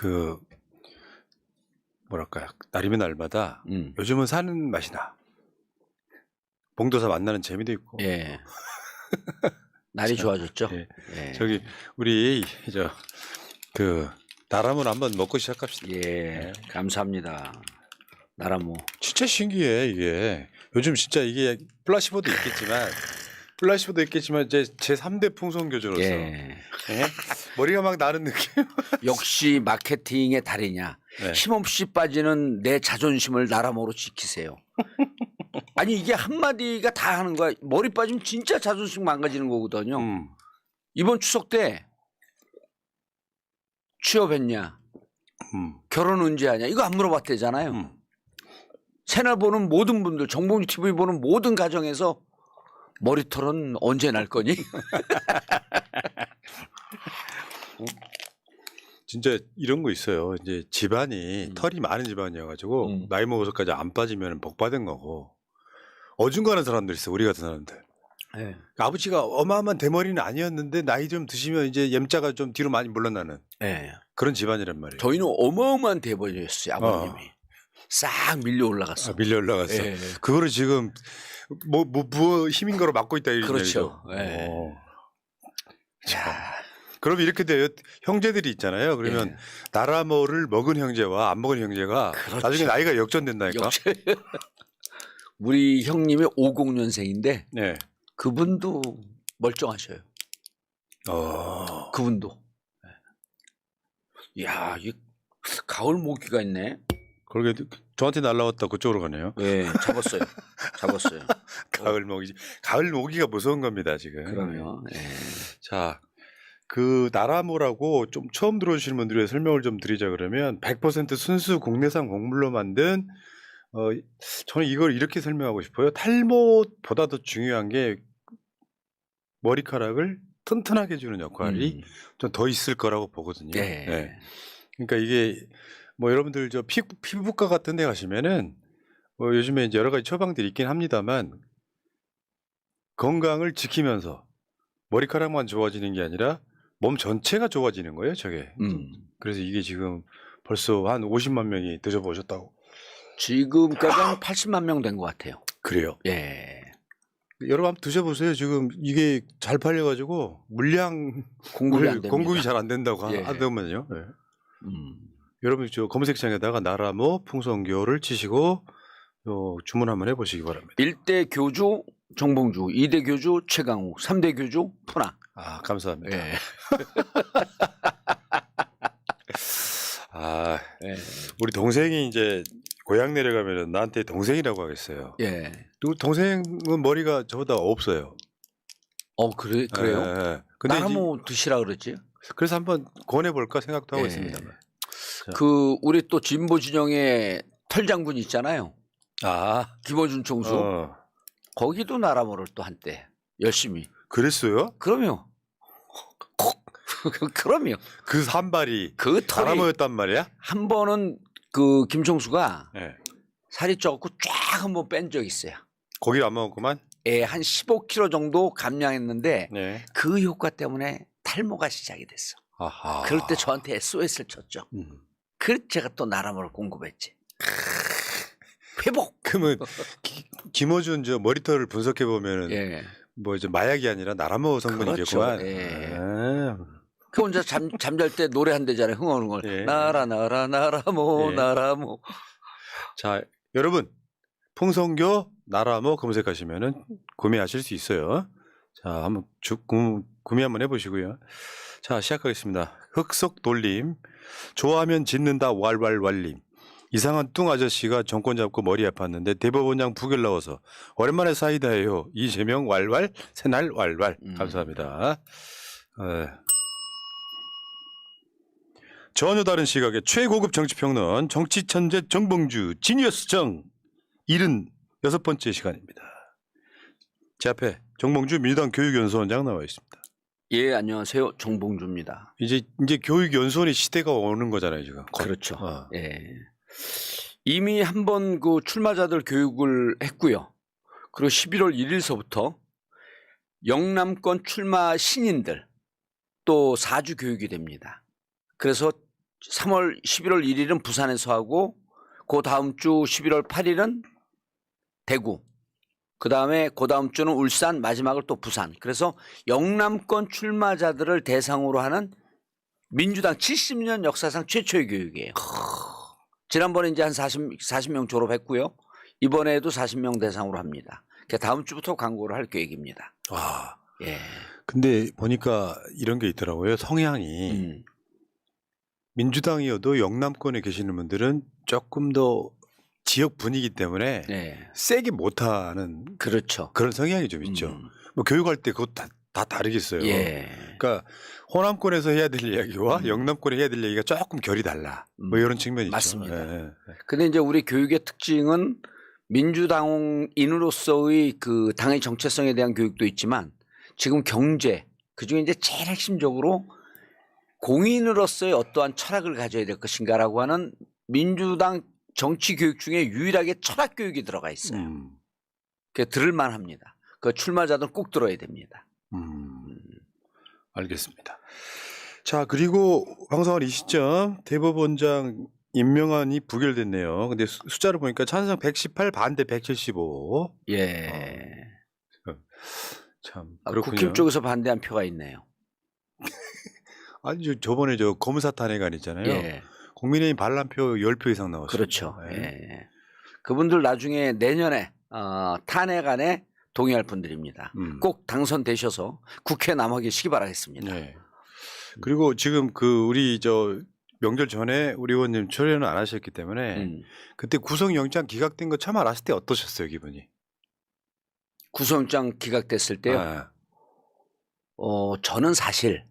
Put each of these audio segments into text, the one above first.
그 뭐랄까요, 날이면 날마다 요즘은 사는 맛이 나. 봉도사 만나는 재미도 있고. 예. 날이 좋아졌죠. 예. 예. 저기 우리 그 나라면 한번 먹고 시작합시다. 예. 네. 감사합니다. 나라모. 진짜 신기해 이게. 요즘 진짜 이게 플라시보도 있겠지만 이제 제 3대 풍선교주로서 예. 예? 머리가 막 나는 느낌. 역시 마케팅의 달이냐. 네. 힘없이 빠지는 내 자존심을 나라모로 지키세요. 아니 이게 한마디가 다 하는 거야. 머리 빠지면 진짜 자존심 망가지는 거거든요. 이번 추석 때 취업했냐, 결혼 언제 하냐 이거 안 물어봤대잖아요. 채널 보는 모든 분들, 정봉주 TV 보는 모든 가정에서 머리털은 언제 날 거니? 진짜 이런 거 있어요. 이제 집안이 털이 많은 집안이어가지고 나이 먹어서까지 안 빠지면 복 받은 거고. 어중간한 사람들 있어, 우리 같은 사람들. 네. 아버지가 어마어마한 대머리는 아니었는데 나이 좀 드시면 이제 옅자가 좀 뒤로 많이 물러나는 네. 그런 집안이란 말이에요. 저희는 어마어마한 대벌이었어요, 아버님이. 싹 밀려 올라갔어. 밀려 올라갔어. 네. 그거를 지금 뭐 힘인 거로 막고 있다 이런 그렇죠. 얘기죠. 네. 자, 그럼 이렇게 돼요. 형제들이 있잖아요. 그러면 예. 나라모를 먹은 형제와 안 먹은 형제가 그렇죠. 나중에 나이가 역전된다니까. 우리 형님이 50년생인데 네. 그분도 멀쩡하셔요. 그분도. 이야, 이 가을 모기가 있네. 그러게 저한테 날라왔다 그쪽으로 가네요. 네, 잡았어요. 잡았어요. 가을 모기. 가을 모기가 무서운 겁니다 지금. 그러면. 네. 자, 그 나라모라고 좀 처음 들어오시는 분들의 위해 설명을 좀 드리자 그러면 100% 순수 국내산 곡물로 만든 저는 이걸 이렇게 설명하고 싶어요. 탈모보다 더 중요한 게 머리카락을 튼튼하게 해주는 역할이 좀 더 있을 거라고 보거든요. 네. 네. 그러니까 이게 뭐 여러분들 저 피부과 같은 데 가시면은 요즘에 이제 여러 가지 처방들이 있긴 합니다만 건강을 지키면서 머리카락만 좋아지는 게 아니라 몸 전체가 좋아지는 거예요, 저게. 그래서 이게 지금 벌써 한 50만 명이 드셔보셨다고. 지금까지 한 80만 명 된 것 같아요. 그래요. 예. 여러분 한번 드셔보세요. 지금 이게 잘 팔려가지고 물량 공급이 잘 안 된다고 하더만요. 네. 여러분 저 검색창에다가 나라모 풍선교를 치시고 주문 한번 해보시기 바랍니다. 1대 교주 정봉주, 2대 교주 최강욱, 3대 교주 푸나. 아, 감사합니다. 예. 아, 예. 우리 동생이 이제 고향 내려가면 나한테 동생이라고 하겠어요. 예. 또 동생은 머리가 저보다 없어요. 그래요? 예. 근데 나라모 드시라 그랬지? 그래서 한번 권해볼까 생각도 하고 있습니다. 그 우리 또 진보 진영의 털장군 있잖아요. 김어준 총수. 거기도 나라모를 또 한때 열심히. 그랬어요? 그럼요. 그럼요. 그 산발이 그 털이 나라모였단 말이야? 한 번은 그 김총수가 살이 쪄갖고 쫙 한번 뺀 적이 있어요. 고기를 안 먹었구만? 예, 한 15kg 정도 감량했는데 그 효과 때문에 탈모가 시작이 됐어. 아하. 그럴 때 저한테 SOS를 쳤죠. 그래서 제가 또 나라모를 공급했지. 회복. 그러면 김어준 저 머리털을 분석해 보면은 뭐 이제 마약이 아니라 나라모 성분이겠구만. 그렇죠. 그 혼자 잠잘 때 노래 한대잖아요. 흥얼흥얼. 나라모 나라모. 자, 여러분 풍선교 나라모 검색하시면은 구매하실 수 있어요. 자, 한번 구매 한번 해보시고요. 자, 시작하겠습니다. 흑석 돌림, 좋아하면 짓는다 왈왈왈림. 이상한 뚱 아저씨가 정권 잡고 머리 아팠는데 대법원장 부결 나와서 오랜만에 사이다예요. 이재명 왈왈, 새날 왈왈. 감사합니다. 전혀 다른 시각의 최고급 정치평론 정치천재 정봉주 지니어스 정 76번째 시간입니다. 제 앞에 정봉주 민주당 교육연수원장 나와 있습니다. 예, 안녕하세요. 정봉주입니다. 이제 교육연수원의 시대가 오는 거잖아요, 지금. 그렇죠. 예. 이미 한번 그 출마자들 교육을 했고요. 그리고 11월 1일서부터 영남권 출마 신인들 또 4주 교육이 됩니다. 그래서 3월 11월 1일은 부산에서 하고 그 다음 주 11월 8일은 대구. 그다음에 그 다음 주는 울산, 마지막을 또 부산. 그래서 영남권 출마자들을 대상으로 하는 민주당 70년 역사상 최초의 교육이에요. 지난번에 이제 한 40명 졸업했고요. 이번에도 40명 대상으로 합니다. 다음 주부터 광고를 할 계획입니다. 와. 예. 근데 보니까 이런 게 있더라고요. 성향이 민주당이어도 영남권에 계시는 분들은 조금 더 지역 분위기 때문에 네. 세게 못하는 그렇죠. 그런 성향이 좀 있죠. 뭐 교육할 때 그것 다 다르겠어요. 예. 그러니까 호남권에서 해야 될 이야기와 영남권에 해야 될 얘기가 조금 결이 달라. 뭐 이런 측면이 맞습니다. 있죠. 예. 근데 이제 우리 교육의 특징은 민주당인으로서의 그 당의 정체성에 대한 교육도 있지만 지금 경제 그중에 이제 제일 핵심적으로 공인으로서의 어떠한 철학을 가져야 될 것인가라고 하는 민주당 정치 교육 중에 유일하게 철학 교육이 들어가 있어요. 그게 들을만 합니다. 그 출마자들은 꼭 들어야 됩니다. 알겠습니다. 자, 그리고 방송할 이 시점 대법원장 임명안이 부결됐네요. 근데 숫자를 보니까 찬성 118, 반대 175. 예. 참 그렇군요. 국힘 쪽에서 반대한 표가 있네요. 아니 저번에 저 검사탄핵안 있잖아요. 예. 국민의힘 반란표 10표 이상 나왔어요. 그렇죠. 네. 예. 그분들 나중에 내년에 탄핵안에 동의할 분들입니다. 꼭 당선되셔서 국회 남아계시기 바라겠습니다. 네. 그리고 지금 그 우리 저 명절 전에 우리 의원님 출연을 안 하셨기 때문에 그때 구속영장 기각된 거 처음 알았을 때 어떠셨어요, 기분이? 구속영장 기각됐을 때요. 아. 저는 사실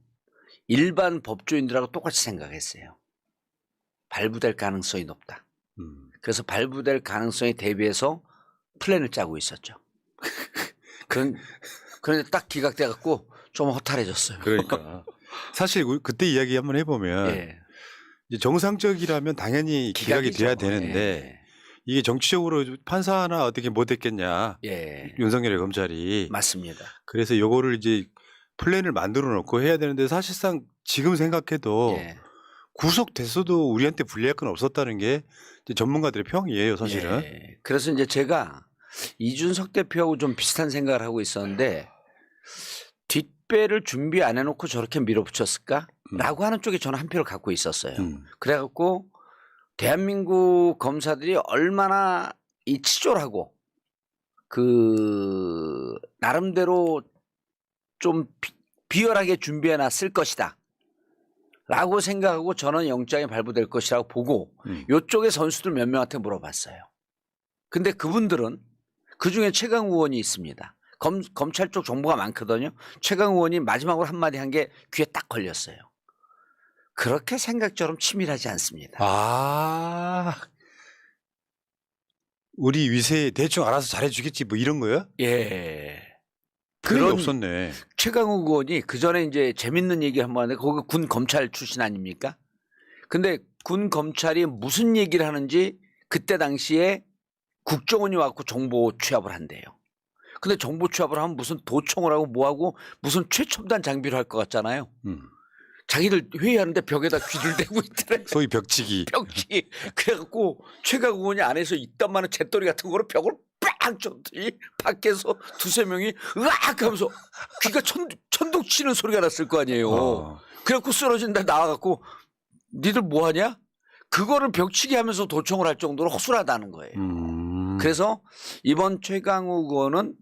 일반 법조인들하고 똑같이 생각했어요. 발부될 가능성이 높다. 그래서 발부될 가능성에 대비해서 플랜을 짜고 있었죠. 그런데 딱 기각돼 갖고 좀 허탈해졌어요. 그러니까 사실 그때 이야기 한번 해보면 예. 이제 정상적이라면 당연히 기각이 기각이죠. 돼야 되는데 예. 이게 정치적으로 판사 하나 어떻게 못했겠냐. 예. 윤석열의 검찰이. 맞습니다. 그래서 요거를 이제 플랜을 만들어 놓고 해야 되는데 사실상 지금 생각해도 예. 구속됐어도 우리한테 불리할 건 없었다는 게 이제 전문가들의 평이에요, 사실은. 예. 그래서 이제 제가 이준석 대표하고 좀 비슷한 생각을 하고 있었는데 뒷배를 준비 안 해놓고 저렇게 밀어붙였을까라고 하는 쪽에 저는 한 표를 갖고 있었어요. 그래갖고 대한민국 검사들이 얼마나 이 치졸하고 그 나름대로 좀 비열하게 준비해놨을 것이다. 라고 생각하고 저는 영장이 발부될 것이라고 보고 이쪽의 선수들 몇 명한테 물어봤어요. 근데 그분들은 그중에 최강욱 의원이 있습니다. 검찰 쪽 정보가 많거든요. 최강욱 의원이 마지막으로 한마디 한 게 귀에 딱 걸렸어요. 그렇게 생각처럼 치밀하지 않습니다. 아, 우리 위세 대충 알아서 잘해주겠지 뭐 이런 거요? 예. 그런 게 없었네. 최강욱 의원이 그 전에 이제 재밌는 얘기 한번 하는데 거기 군 검찰 출신 아닙니까? 근데 군 검찰이 무슨 얘기를 하는지 그때 당시에 국정원이 와서 정보 취합을 한대요. 근데 정보 취합을 하면 무슨 도청을 하고 뭐하고 무슨 최첨단 장비를 할 것 같잖아요. 자기들 회의하는데 벽에다 귀를 대고 있더래. 소위 벽치기. 벽치기. 그래갖고 최강욱 의원이 안에서 이딴만한 잿더리 같은 거로 벽을 빡 쳤더니 밖에서 두세 명이 으악 하면서 귀가 천둥 치는 소리가 났을 거 아니에요. 그래갖고 쓰러진다 나와갖고 니들 뭐하냐? 그거를 벽치기 하면서 도청을 할 정도로 허술하다는 거예요. 그래서 이번 최강욱 의원은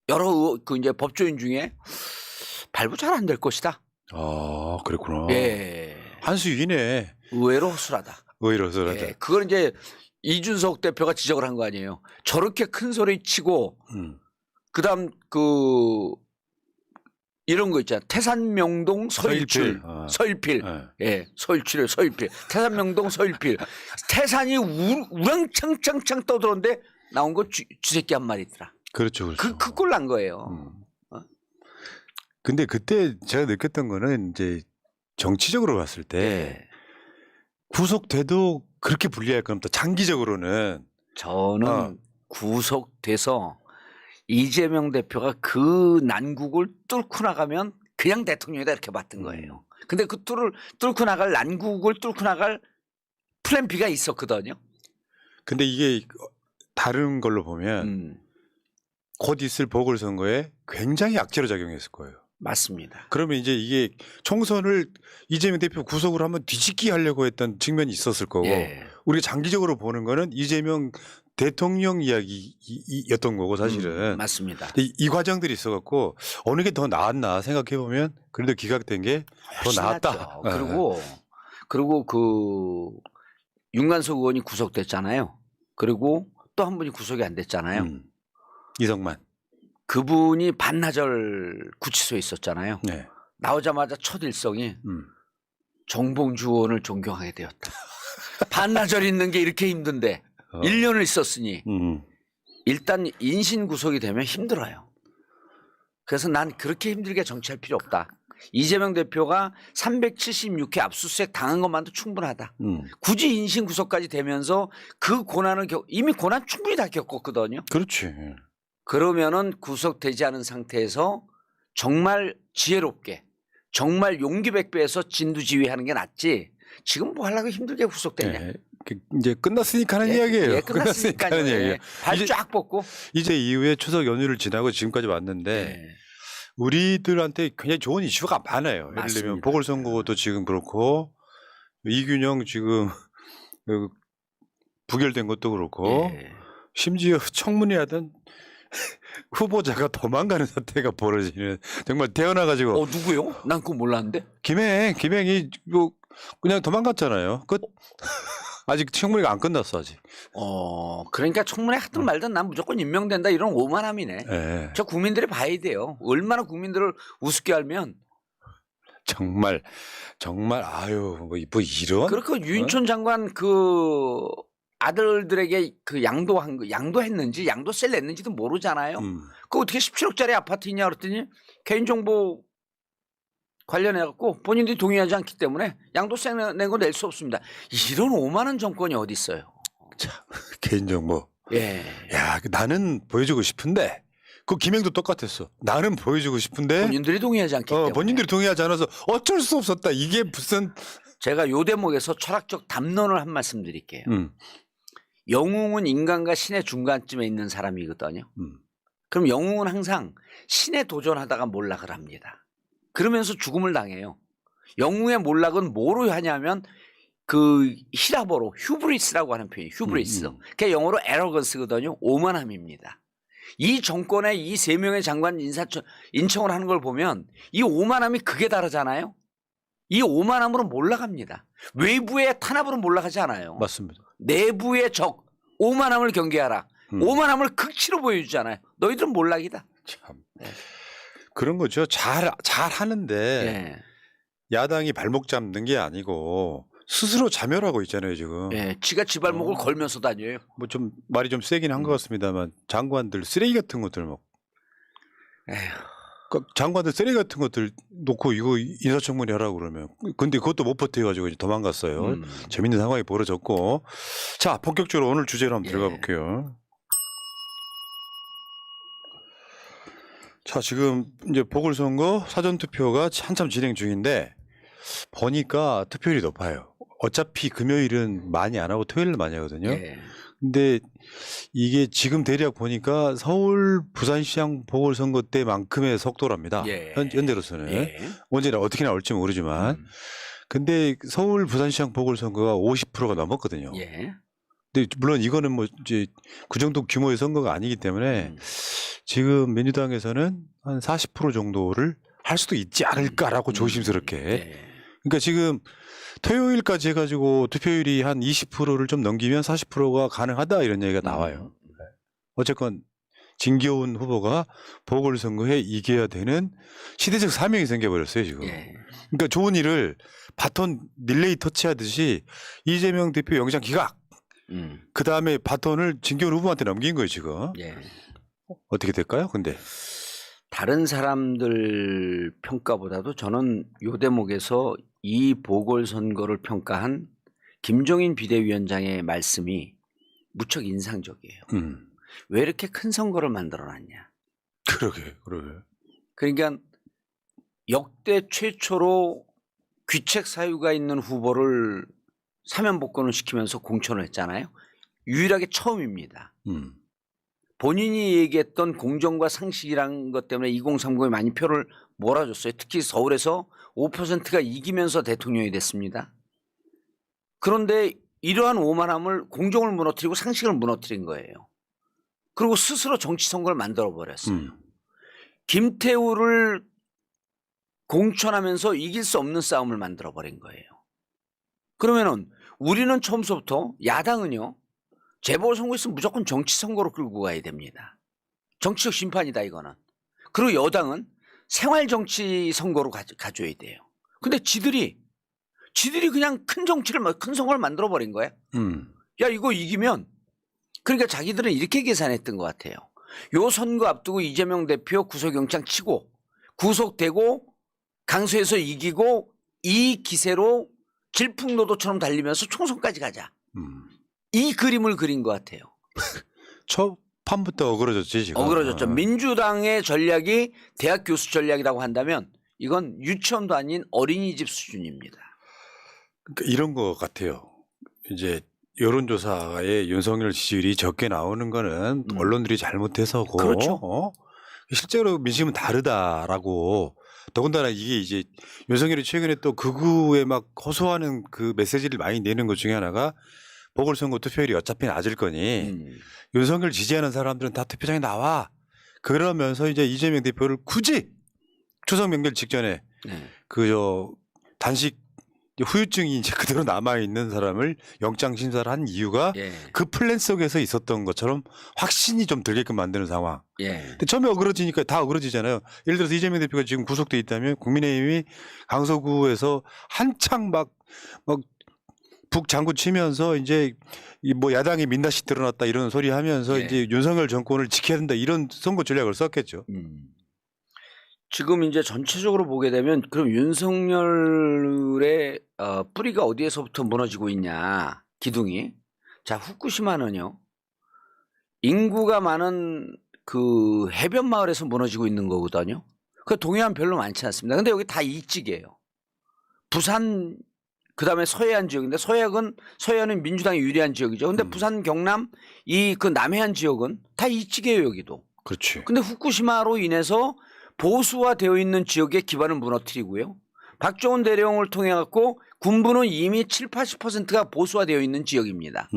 여러 그 이제 법조인 중에 발부 잘 안 될 것이다. 아, 그랬구나. 예. 한수위네. 의외로 허술하다. 의외로 허술하다. 예. 그걸 이제 이준석 대표가 지적을 한 거 아니에요. 저렇게 큰 소리 치고 그다음 그 이런 거 있잖아. 태산명동 서일필. 서일필. 예. 서일필. 태산명동 서일필. 태산이 우랑창창창 떠들었는데 나온 거 쥐새끼 한 마리 있더라. 그렇죠. 그 꼴 난 거예요. 근데 그때 제가 느꼈던 거는 이제 정치적으로 봤을 때 예. 구속돼도 그렇게 불리할 건 없다. 장기적으로는. 저는 구속돼서 이재명 대표가 그 난국을 뚫고 나가면 그냥 대통령이다 이렇게 봤던 거예요. 근데 그 뚫을 뚫고 나갈 난국을 뚫고 나갈 플랜 B가 있었거든요. 근데 이게 다른 걸로 보면 곧 있을 보궐선거에 굉장히 악재로 작용했을 거예요. 맞습니다. 그러면 이제 이게 총선을 이재명 대표 구속으로 한번 뒤집기 하려고 했던 측면이 있었을 거고 예. 우리가 장기적으로 보는 거는 이재명 대통령 이야기였던 거고 사실은 맞습니다. 이 과정들이 있어갖고 어느 게 더 나았나 생각해 보면 그래도 기각된 게 더 훨씬 나았다. 낫죠. 그리고 그 윤관석 의원이 구속됐잖아요. 그리고 또 한 분이 구속이 안 됐잖아요. 이성만. 그분이 반나절 구치소에 있었잖아요. 네. 나오자마자 첫 일성이 정봉주 의원을 존경하게 되었다. 반나절 있는 게 이렇게 힘든데 1년을 있었으니 일단 인신 구속이 되면 힘들어요. 그래서 난 그렇게 힘들게 정치할 필요 없다. 이재명 대표가 376회 압수수색 당한 것만도 충분하다. 굳이 인신 구속까지 되면서 그 고난을 이미 고난 충분히 다 겪었거든요. 그렇지. 그러면은 구속되지 않은 상태에서 정말 지혜롭게 정말 용기 백배해서 진두지휘하는 게 낫지. 지금 뭐 하려고 힘들게 구속됐냐. 네. 이제 끝났으니까 하는 이야기예요. 예, 끝났으니까요. 하는 이야기예요. 발 쫙 뻗고. 이제 이후에 추석 연휴를 지나고 지금까지 왔는데 네. 우리들한테 굉장히 좋은 이슈가 많아요. 예를 맞습니다. 들면 보궐선거도 지금 그렇고 이균영 지금 그 부결된 것도 그렇고 예. 심지어 청문회 하던 후보자가 도망가는 사태가 벌어지는 정말 태어나가지고 누구요? 난 그거 몰랐는데. 김행이 뭐 그냥 도망갔잖아요. 끝. 아직 청문회가 안 끝났어 아직. 그러니까 청문회 하든 말든 난 무조건 임명된다 이런 오만함이네. 네. 저 국민들이 봐야 돼요. 얼마나 국민들을 우습게 알면. 정말 아유 뭐 이런. 그렇고 유인촌 장관 그 아들들에게 그 양도했는지 양도세를 냈는지도 모르잖아요. 그 어떻게 17억짜리 아파트 있냐 그랬더니 개인정보 관련해갖고 본인들이 동의하지 않기 때문에 양도세 낸 거 낼 수 없습니다. 이런 오만한 정권이 어디 있어요? 참 개인정보. 예. 야 나는 보여주고 싶은데 그 김행도 똑같았어. 나는 보여주고 싶은데 본인들이 동의하지 않기 때문에. 본인들이 동의하지 않아서 어쩔 수 없었다. 이게 무슨 제가 요 대목에서 철학적 담론을 한 말씀 드릴게요. 영웅은 인간과 신의 중간쯤에 있는 사람이거든요. 그럼 영웅은 항상 신에 도전하다가 몰락을 합니다. 그러면서 죽음을 당해요. 영웅의 몰락은 뭐로 하냐면 그 히라버로 휴브리스라고 하는 표현이 휴브리스. 그게 영어로 에러건스거든요. 오만함입니다. 이 정권의 이 세 명의 장관 인청을 하는 걸 보면 이 오만함이 극에 달하잖아요. 이 오만함으로 몰락합니다. 외부의 탄압으로 몰락하지 않아요. 맞습니다. 내부의 적 오만함을 경계하라. 오만함을 극치로 보여주잖아요. 너희들은 몰락이다. 참 그런 거죠. 잘 하는데 예. 야당이 발목 잡는 게 아니고 스스로 자멸하고 있잖아요 지금. 예, 지가 지 발목을 걸면서 다녀요. 뭐 좀 말이 좀 세긴 한 것 같습니다만 장관들 쓰레기 같은 것들 뭐. 그러니까 장관들 쓰레기 같은 것들 놓고 이거 인사청문회 하라고 그러면 근데 그것도 못 버텨가지고 이제 도망갔어요. 재밌는 상황이 벌어졌고 자 본격적으로 오늘 주제로 한번 들어가 볼게요. 자 지금 이제 보궐선거 사전투표가 한참 진행 중인데 보니까 투표율이 높아요. 어차피 금요일은 많이 안 하고 토요일 많이 하거든요. 예. 근데 이게 지금 대략 보니까 서울 부산시장 보궐선거 때만큼의 속도랍니다. 예. 현재로서는. 예. 언제나 어떻게 나올지 모르지만. 근데 서울 부산시장 보궐선거가 50%가 넘었거든요. 예. 근데 물론 이거는 뭐 이제 그 정도 규모의 선거가 아니기 때문에 지금 민주당에서는 한 40% 정도를 할 수도 있지 않을까라고 조심스럽게. 그러니까 지금 토요일까지 해가지고 투표율이 한 20%를 좀 넘기면 40%가 가능하다 이런 얘기가 나와요. 어쨌건 진교훈 후보가 보궐선거에 이겨야 되는 시대적 사명이 생겨버렸어요 지금. 그러니까 좋은 일을 바톤 릴레이 터치하듯이 이재명 대표 영장 기각. 그 다음에 바톤을 진교훈 후보한테 넘긴 거예요 지금. 어떻게 될까요? 근데 다른 사람들 평가보다도 저는 요 대목에서 이 보궐선거를 평가한 김종인 비대위원장의 말씀이 무척 인상적이에요. 왜 이렇게 큰 선거를 만들어놨냐. 그러게. 그러니까 역대 최초로 귀책 사유가 있는 후보를 사면 복권을 시키면서 공천을 했잖아요. 유일하게 처음입니다. 본인이 얘기했던 공정과 상식이라는 것 때문에 2030에 많이 표를 몰아줬어요. 특히 서울에서 5%가 이기면서 대통령이 됐습니다. 그런데 이러한 오만함을 공정을 무너뜨리고 상식을 무너뜨린 거예요. 그리고 스스로 정치 선거를 만들어버렸어요. 김태우를 공천하면서 이길 수 없는 싸움을 만들어버린 거예요. 그러면은 우리는 처음부터 야당은요. 재보궐선거에서 무조건 정치 선거로 끌고 가야 됩니다. 정치적 심판이다 이거는. 그리고 여당은 생활 정치 선거로 가져야 돼요. 근데 지들이 그냥 큰 정치를 큰 선거를 만들어 버린 거야. 야 이거 이기면 그러니까 자기들은 이렇게 계산했던 것 같아요. 요 선거 앞두고 이재명 대표 구속영장 치고 구속되고 강서에서 이기고 이 기세로 질풍노도처럼 달리면서 총선까지 가자. 이 그림을 그린 것 같아요. 초판부터 어그러졌지 지금. 어그러졌죠. 민주당의 전략이 대학 교수 전략이라고 한다면 이건 유치원도 아닌 어린이집 수준입니다. 그러니까 이런 것 같아요. 이제 여론조사에 윤석열 지지율이 적게 나오는 거는 언론들이 잘못해서고 그렇죠. 실제로 민심은 다르다라고 더군다나 이게 이제 윤석열이 최근에 또 극우에 막 호소하는 그 메시지를 많이 내는 것 중에 하나가 보궐선거 투표율이 어차피 낮을 거니 윤석열 지지하는 사람들은 다 투표장에 나와. 그러면서 이제 이재명 대표를 굳이 추석 명절 직전에 단식 후유증이 이제 그대로 남아 있는 사람을 영장 심사를 한 이유가 그 플랜 속에서 있었던 것처럼 확신이 좀 들게끔 만드는 상황. 근데 처음에 어그러지니까 다 어그러지잖아요. 예를 들어서 이재명 대표가 지금 구속돼 있다면 국민의힘이 강서구에서 한창 막 북장구 치면서 이제 뭐 야당이 민낯이 드러났다 이런 소리 하면서 이제 윤석열 정권을 지켜야 된다 이런 선거 전략을 썼겠죠. 지금 이제 전체적으로 보게 되면 그럼 윤석열의 뿌리가 어디에서부터 무너지고 있냐 기둥이. 자 후쿠시마는요 인구가 많은 그 해변 마을에서 무너지고 있는 거거든요. 그 동해안 별로 많지 않습니다. 근데 여기 다 이직이에요. 부산 그다음에 서해안 지역인데 서해안은 민주당이 유리한 지역이죠. 근데 부산 경남 그 남해안 지역은 다 이직이에요 여기도. 그렇지. 근데 후쿠시마로 인해서 보수화되어 있는 지역의 기반을 무너뜨리고요. 박정훈 대령을 통해 갖고 군부는 이미 7, 80%가 보수화되어 있는 지역입니다.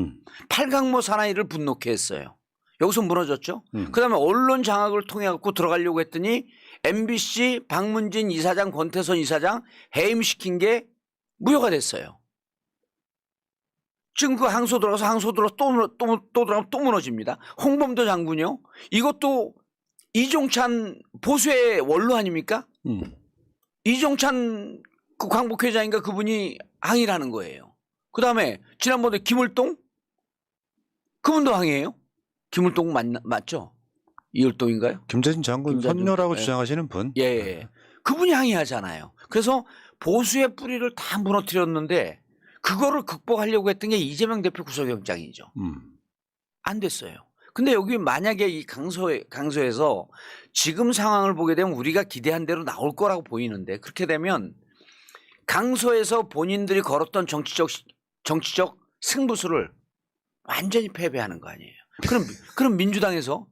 팔강모 사나이를 분노케 했어요. 여기서 무너졌죠. 그다음에 언론 장악을 통해 갖고 들어가려고 했더니 MBC 박문진 이사장 권태선 이사장 해임시킨 게 무효가 됐어요. 지금 그 항소 들어가서 또 들어가면 또 무너집니다. 홍범도 장군요. 이것도 이종찬 보수의 원로 아닙니까? 이종찬 그 광복회장인가 그분이 항의를 하는 거예요. 그다음에 지난번에 김을동 그분도 항의해요. 김을동 맞죠? 이을동인가요? 김재진 장군 선녀라고 주장하시는 분. 예. 그분이 항의하잖아요. 그래서 보수의 뿌리를 다 무너뜨렸는데 그거를 극복하려고 했던 게 이재명 대표 구속영장이죠. 안 됐어요. 근데 여기 만약에 이 강서에서 지금 상황을 보게 되면 우리가 기대한 대로 나올 거라고 보이는데 그렇게 되면 강서에서 본인들이 걸었던 정치적 승부수를 완전히 패배하는 거 아니에요. 그럼 민주당에서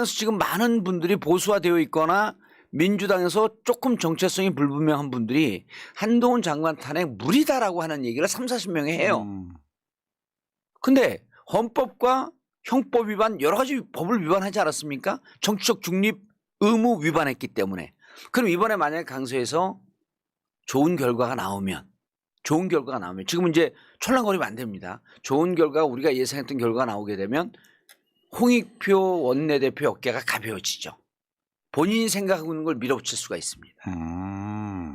지금 많은 분들이 보수화되어 있거나 민주당에서 조금 정체성이 불분명한 분들이 한동훈 장관 탄핵 무리다라고 하는 얘기를 30-40명이 해요. 근데 헌법과 형법 위반 여러 가지 법을 위반하지 않았습니까? 정치적 중립 의무 위반했기 때문에. 그럼 이번에 만약에 강서에서 좋은 결과가 나오면 지금은 이제 촐랑거리면 안 됩니다. 좋은 결과가 우리가 예상했던 결과가 나오게 되면 홍익표 원내대표 어깨가 가벼워지죠. 본인이 생각하고 있는 걸 밀어붙일 수가 있습니다.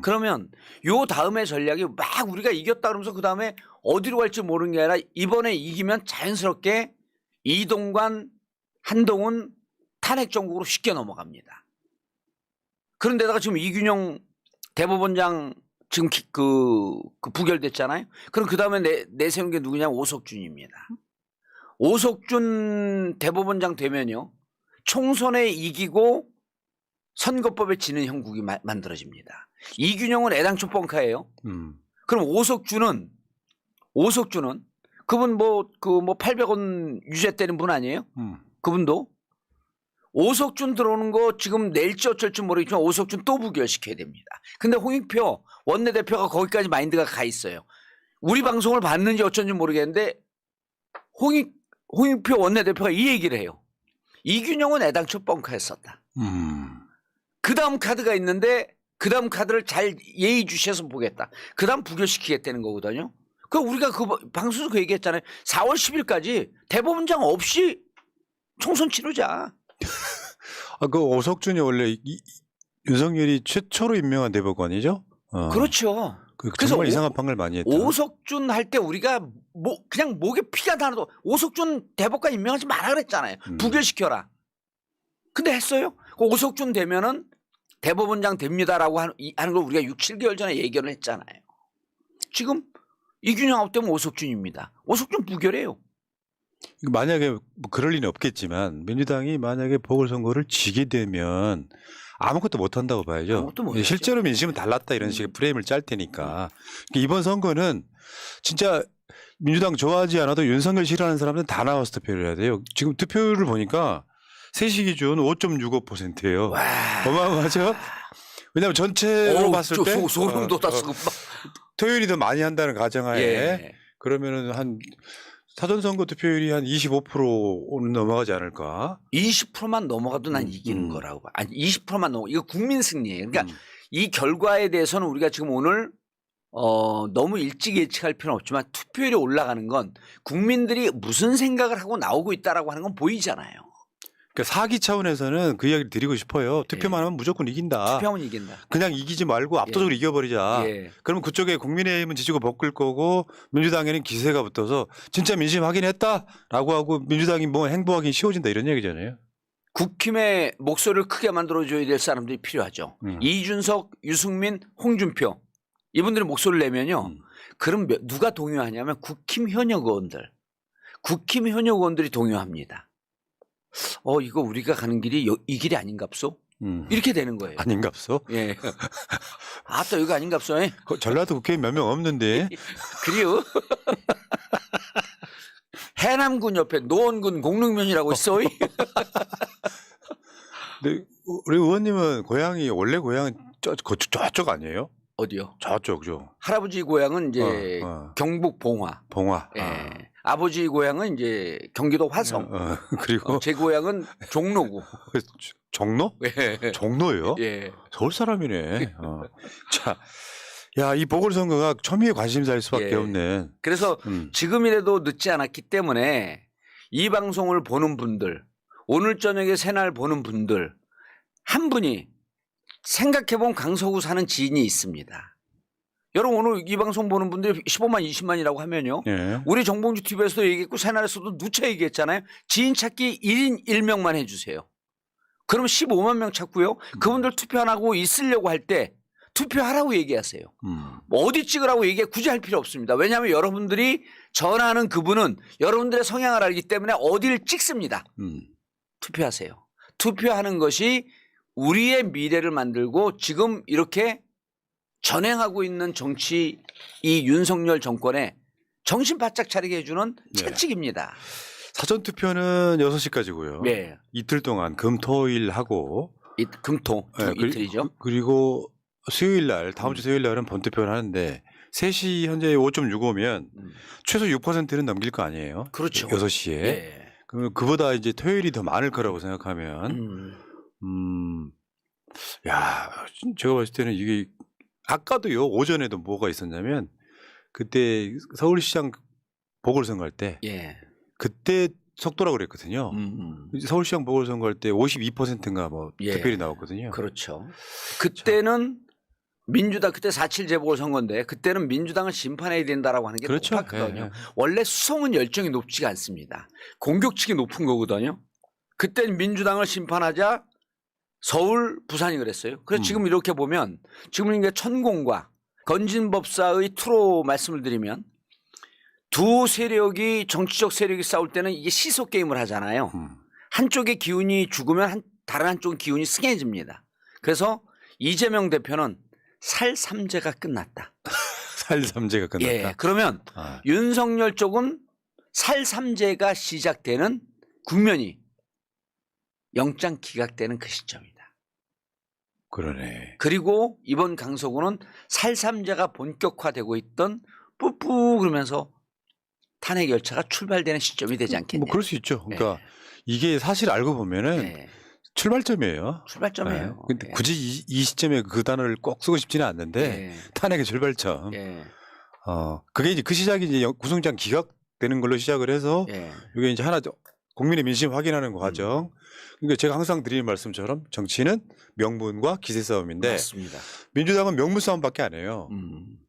그러면 요 다음에 전략이 막 우리가 이겼다 그러면서 그 다음에 어디로 갈지 모르는 게 아니라 이번에 이기면 자연스럽게 이동관, 한동훈 탄핵 정국으로 쉽게 넘어갑니다. 그런데다가 지금 이균영 대법원장 지금 그 부결됐잖아요. 그럼 그 다음에 내세운 게 누구냐? 오석준입니다. 오석준 대법원장 되면요. 총선에 이기고 선거법에 지는 형국이 만들어집니다. 이균용은 애당초 뻥카예요. 그럼 오석준은 그분 뭐 800원 유죄 때린 분 아니에요? 그분도 오석준 들어오는 거 지금 낼지 어쩔지 모르겠지만 오석준 또 부결시켜야 됩니다. 근데 홍익표 원내대표가 거기까지 마인드가 가 있어요. 우리 방송을 봤는지 어쩐지 모르겠는데 홍익표 원내대표가 이 얘기를 해요. 이균용은 애당초 뻥카였었다. 그 다음 카드가 있는데 그 다음 카드를 잘 예의주시해서 보겠다. 그 다음 부결시키겠다는 거거든요. 그 우리가 그 방송에서 그 얘기했잖아요. 4월 10일까지 대법원장 없이 총선 치르자. 그 오석준이 원래 윤석열이 최초로 임명한 대법관이죠? 그렇죠. 그래서 정말 이상한 판결 많이 했다. 오석준 할 때 우리가 그냥 목에 피가 나도 오석준 대법관 임명하지 마라 그랬잖아요. 부결시켜라. 근데 했어요. 그 오석준 되면은 대법원장 됩니다라고 하는 걸 우리가 6, 7개월 전에 예견을 했잖아요. 지금 이균영 아웃되면 오석준입니다. 오석준 부결해요. 만약에 뭐 그럴 리는 없겠지만 민주당이 만약에 보궐선거를 지게 되면 아무것도 못한다고 봐야죠. 아무것도 못하죠. 실제로 민심은 달랐다 이런 식의 프레임을 짤 테니까 이번 선거는 진짜 민주당 좋아하지 않아도 윤석열 싫어하는 사람들은 다 나와서 투표를 해야 돼요. 지금 투표율을 보니까 3시 기준 5.65%예요. 어마어마하죠? 왜냐하면 전체로 봤을 때 소름 돋았어. 토요일이 더 많이 한다는 가정하에 예. 그러면은 한 사전선거 투표율이 한 25%는 넘어가지 않을까? 20%만 넘어가도 난 이기는 거라고 봐. 아니 20%만 넘어. 이거 국민 승리예요. 그러니까 이 결과에 대해서는 우리가 지금 오늘 너무 일찍 예측할 필요는 없지만 투표율이 올라가는 건 국민들이 무슨 생각을 하고 나오고 있다라고 하는 건 보이잖아요. 그러니까 사기 차원에서는 그 이야기를 드리고 싶어요. 투표만 하면 무조건 이긴다. 투표하면 이긴다. 그냥 이기지 말고 압도적으로 이겨버리자. 그러면 그쪽에 국민의힘은 지지고 볶을 거고 민주당에는 기세가 붙어서 진짜 민심 확인했다라고 하고 민주당이 뭐 행보하기 쉬워진다 이런 얘기잖아요. 국힘의 목소리를 크게 만들어줘야 될 사람들이 필요하죠. 이준석, 유승민, 홍준표 이분들이 목소리를 내면요. 그럼 누가 동요하냐면 국힘 현역 의원들이 동요합니다. 이거 우리가 가는 길이 이 길이 아닌갑소? 이렇게 되는 거예요. 아닌갑소? 예. 또 이거 아닌갑소? 전라도 국회의원 몇 명 없는데. 그래요? 해남군 옆에 노원군 공릉면이라고 있어. 근데 우리 의원님은 원래 고향은 저쪽 아니에요? 어디요? 저쪽죠. 할아버지 고향은 이제 경북 봉화. 예. 아버지 고향은 이제 경기도 화성. 그리고 제 고향은 종로구. 종로? 예. 종로예요? 예. 서울 사람이네. 자, 야, 이 보궐선거가 첨예에 관심사일 수밖에 없네. 그래서 지금이라도 늦지 않았기 때문에 이 방송을 보는 분들, 오늘 저녁에 새날 보는 분들 한 분이 생각해본 강서구 사는 지인이 있습니다. 여러분 오늘 이 방송 보는 분들이 15만 20만이라고 하면요. 예. 우리 정봉주 TV에서도 얘기했고 새날에서도 누차 얘기했잖아요. 지인 찾기 1인 1명만 해주세요. 그러면 15만 명 찾고요. 그분들 투표 안 하고 있으려고 할 때 투표하라고 얘기하세요. 어디 찍으라고 굳이 할 필요 없습니다. 왜냐하면 여러분들이 전화하는 그분은 여러분들의 성향을 알기 때문에 어디를 찍습니다. 투표하세요. 투표하는 것이 우리의 미래를 만들고 지금 이렇게 전행하고 있는 정치 이 윤석열 정권에 정신 바짝 차리게 해주는 채찍입니다. 사전투표는 6시까지고요. 네. 이틀 동안 금토일 하고 금토 이틀이죠. 그리고 수요일 날 다음 주 수요일 날은 본투표를 하는데 3시 현재 5.65면 최소 6%는 넘길 거 아니에요. 그렇죠. 6시에. 네. 그러면 그보다 이제 토요일이 더 많을 거라고 생각하면 야, 제가 봤을 때는 이게 아까도요. 오전에도 뭐가 있었냐면 그때 서울시장 보궐선거 할 때 그때 속도라고 그랬거든요. 서울시장 보궐선거 할 때 52%인가 뭐 득표율이 나왔거든요. 그렇죠. 그때는 민주당 그때 4.7 재보궐선거인데 그때는 민주당을 심판해야 된다라고 하는 게 그렇죠. 높았거든요. 원래 수성은 열정이 높지가 않습니다. 공격치기 높은 거거든요. 그때는 민주당을 심판하자 서울, 부산이 그랬어요. 그래서 지금 이렇게 보면 지금 이게 천공과 건진법사의 투로 말씀을 드리면 두 세력이 정치적 세력이 싸울 때는 이게 시소 게임을 하잖아요. 한쪽의 기운이 죽으면 다른 한쪽의 기운이 승해집니다. 그래서 이재명 대표는 살삼제가 끝났다. 살삼제가 끝났다. 예. 그러면 아, 윤석열 쪽은 살삼제가 시작되는 국면이 영장 기각되는 그 시점이다. 그러네. 그리고 이번 강서구는 살삼제가 본격화되고 있던 뿌뿌 그러면서 탄핵 열차가 출발되는 시점이 되지 않겠냐. 뭐 그럴 수 있죠. 그러니까 예. 이게 사실 알고 보면은 예. 출발점이에요. 출발점이에요. 예. 근데 예. 굳이 이 시점에 그 단어를 꼭 쓰고 싶지는 않는데 예. 탄핵의 출발점. 예. 그게 이제 그 시작이 이제 구속영장 기각되는 걸로 시작을 해서 예. 이게 이제 하나 국민의 민심 확인하는 과정. 그러니까 제가 항상 드리는 말씀처럼 정치는 명분과 기세 싸움인데 맞습니다. 민주당은 명분 싸움밖에 안 해요.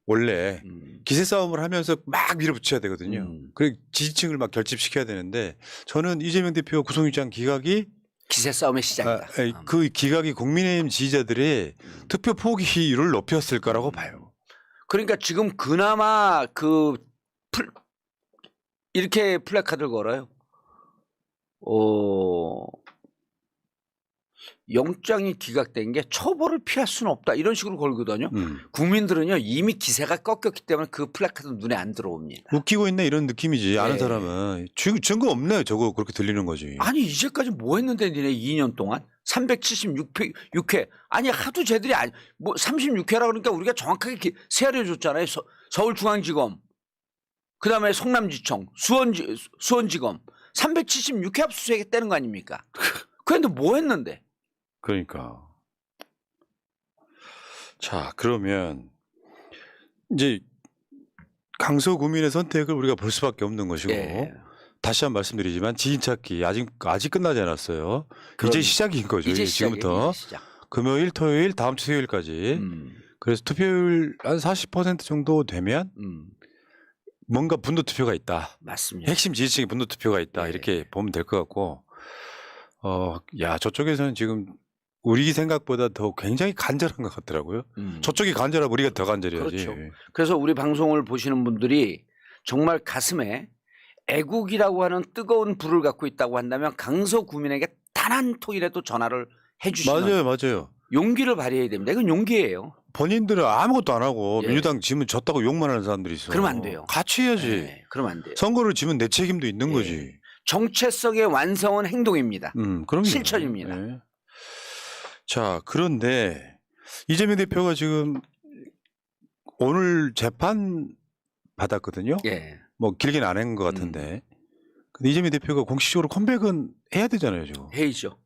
원래 기세 싸움을 하면서 막 밀어붙여야 되거든요. 그리고 지지층을 막 결집시켜야 되는데 저는 이재명 대표 구속영장 기각이 기세 싸움의 시작이다. 그 기각이 국민의힘 지지자들의 투표 포기율을 높였을 거라고 봐요. 그러니까 지금 그나마 이렇게 플래카드를 걸어요. 영장이 기각된 게 처벌을 피할 수는 없다. 이런 식으로 걸거든요. 국민들은요 이미 기세가 꺾였기 때문에 그 플래카드 눈에 안 들어옵니다. 웃기고 있네 이런 느낌이지. 아는 네. 사람은 증거 없네. 저거 그렇게 들리는 거지. 아니 이제까지 뭐 했는데 니네 2년 동안 376회 아니 하도 쟤들이 뭐 36회라 그러니까 우리가 정확하게 세알려 줬잖아요. 서울중앙지검 그다음에 성남지청 수원지검 376회 압수수색했다는 거 아닙니까? 그런데 뭐 했는데? 그러니까. 자, 그러면 이제 강서구민의 선택을 우리가 볼 수밖에 없는 것이고 예. 다시 한 번 말씀드리지만 지인 찾기 아직 끝나지 않았어요. 그럼, 이제 시작인 거죠. 이제 지금부터 이제 시작. 금요일, 토요일, 다음 주 수요일까지. 그래서 투표율 한 40% 정도 되면 뭔가 분노 투표가 있다. 맞습니다. 핵심 지지층의 분노 투표가 있다. 네. 이렇게 보면 될 것 같고, 야 저쪽에서는 지금 우리 생각보다 더 굉장히 간절한 것 같더라고요. 저쪽이 간절하면 우리가 더 간절해야지. 그렇죠. 그래서 우리 방송을 보시는 분들이 정말 가슴에 애국이라고 하는 뜨거운 불을 갖고 있다고 한다면 강서 구민에게 단 한 통이라도 전화를 해주시면 맞아요. 용기를 발휘해야 됩니다. 이건 용기예요. 본인들은 아무것도 안 하고 예. 민주당 지면 졌다고 욕만 하는 사람들이 있어. 그러면 안 돼요. 같이 해야지. 네, 그러면 안 돼요. 선거를 지면 내 책임도 있는 예. 거지. 정체성의 완성은 행동입니다. 그럼요. 실천입니다. 예. 자, 그런데 이재명 대표가 지금 오늘 재판 받았거든요. 예. 뭐 길게는 안 한 것 같은데. 근데 이재명 대표가 공식적으로 컴백은 해야 되잖아요, 지금. 해이죠.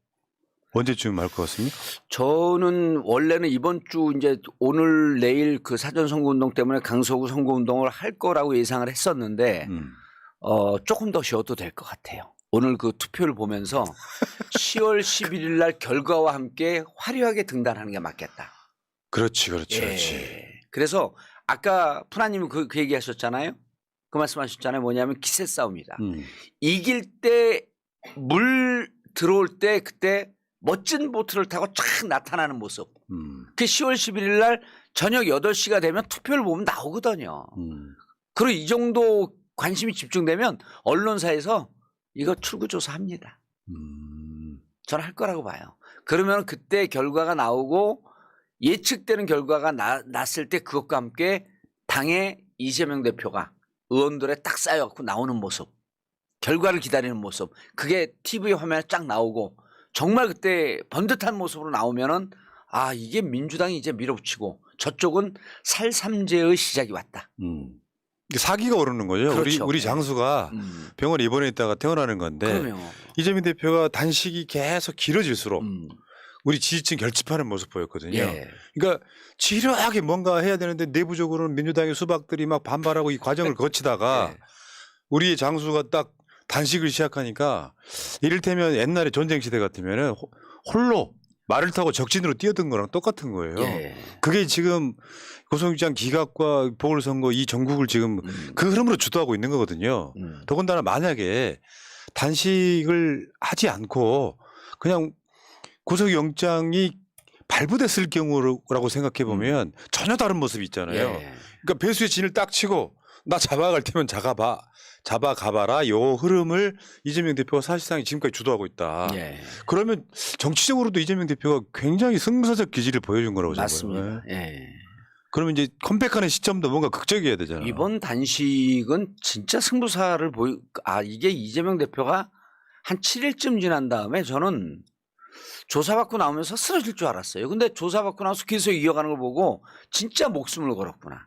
언제쯤 할 것 같습니까? 저는 원래는 이번 주 이제 오늘 내일 그 사전 선거운동 때문에 강서구 선거운동을 할 거라고 예상을 했었는데 조금 더 쉬어도 될 것 같아요. 오늘 그 투표를 보면서 10월 11일 날 결과와 함께 화려하게 등단하는 게 맞겠다. 그렇지. 예. 그래서 아까 푸나님이 그 얘기하셨잖아요. 그 말씀하셨잖아요. 뭐냐면 기세 싸움이다. 이길 때 물 들어올 때 그때 멋진 보트를 타고 쫙 나타나는 모습. 그 10월 11일 날 저녁 8시가 되면 투표를 보면 나오거든요. 그리고 이 정도 관심이 집중되면 언론사에서 이거 출구조사합니다. 저는 할 거라고 봐요. 그러면 그때 결과가 나오고 예측되는 결과가 났을 때 그것과 함께 당의 이재명 대표가 의원들에 딱 쌓여갖고 나오는 모습, 결과를 기다리는 모습, 그게 TV 화면에 쫙 나오고 정말 그때 번듯한 모습으로 나오면은 아 이게 민주당이 이제 밀어붙이고 저쪽은 살삼제의 시작이 왔다. 사기가 오르는 거죠. 그렇죠. 우리 장수가 병원에 입원해 있다가 태어나는 건데 그러면 이재명 대표가 단식이 계속 길어질수록 우리 지지층 결집하는 모습 보였거든요. 예. 그러니까 지루하게 뭔가 해야 되는데 내부적으로는 민주당의 수박들이 막 반발하고 이 과정을 거치다가 예. 우리의 장수가 딱 단식을 시작하니까 이를테면 옛날에 전쟁 시대 같으면은 홀로 말을 타고 적진으로 뛰어든 거랑 똑같은 거예요. 예. 그게 지금 구속영장 기각과 보궐선거 이 전국을 지금 그 흐름으로 주도하고 있는 거거든요. 더군다나 만약에 단식을 하지 않고 그냥 구속영장이 발부됐을 경우라고 생각해 보면 전혀 다른 모습이 있잖아요. 예. 그러니까 배수의 진을 딱 치고 나 잡아갈 테면 잡아가봐라. 요 흐름을 이재명 대표가 사실상 지금까지 주도하고 있다. 예. 그러면 정치적으로도 이재명 대표가 굉장히 승부사적 기질을 보여준 거라고 맞습니다. 생각해요. 예. 그러면 이제 컴백하는 시점도 뭔가 극적이어야 되잖아. 이번 단식은 진짜 승부사를 이게 이재명 대표가 한 7일쯤 지난 다음에 저는 조사받고 나오면서 쓰러질 줄 알았어요. 근데 조사받고 나서 계속 이어가는 걸 보고 진짜 목숨을 걸었구나.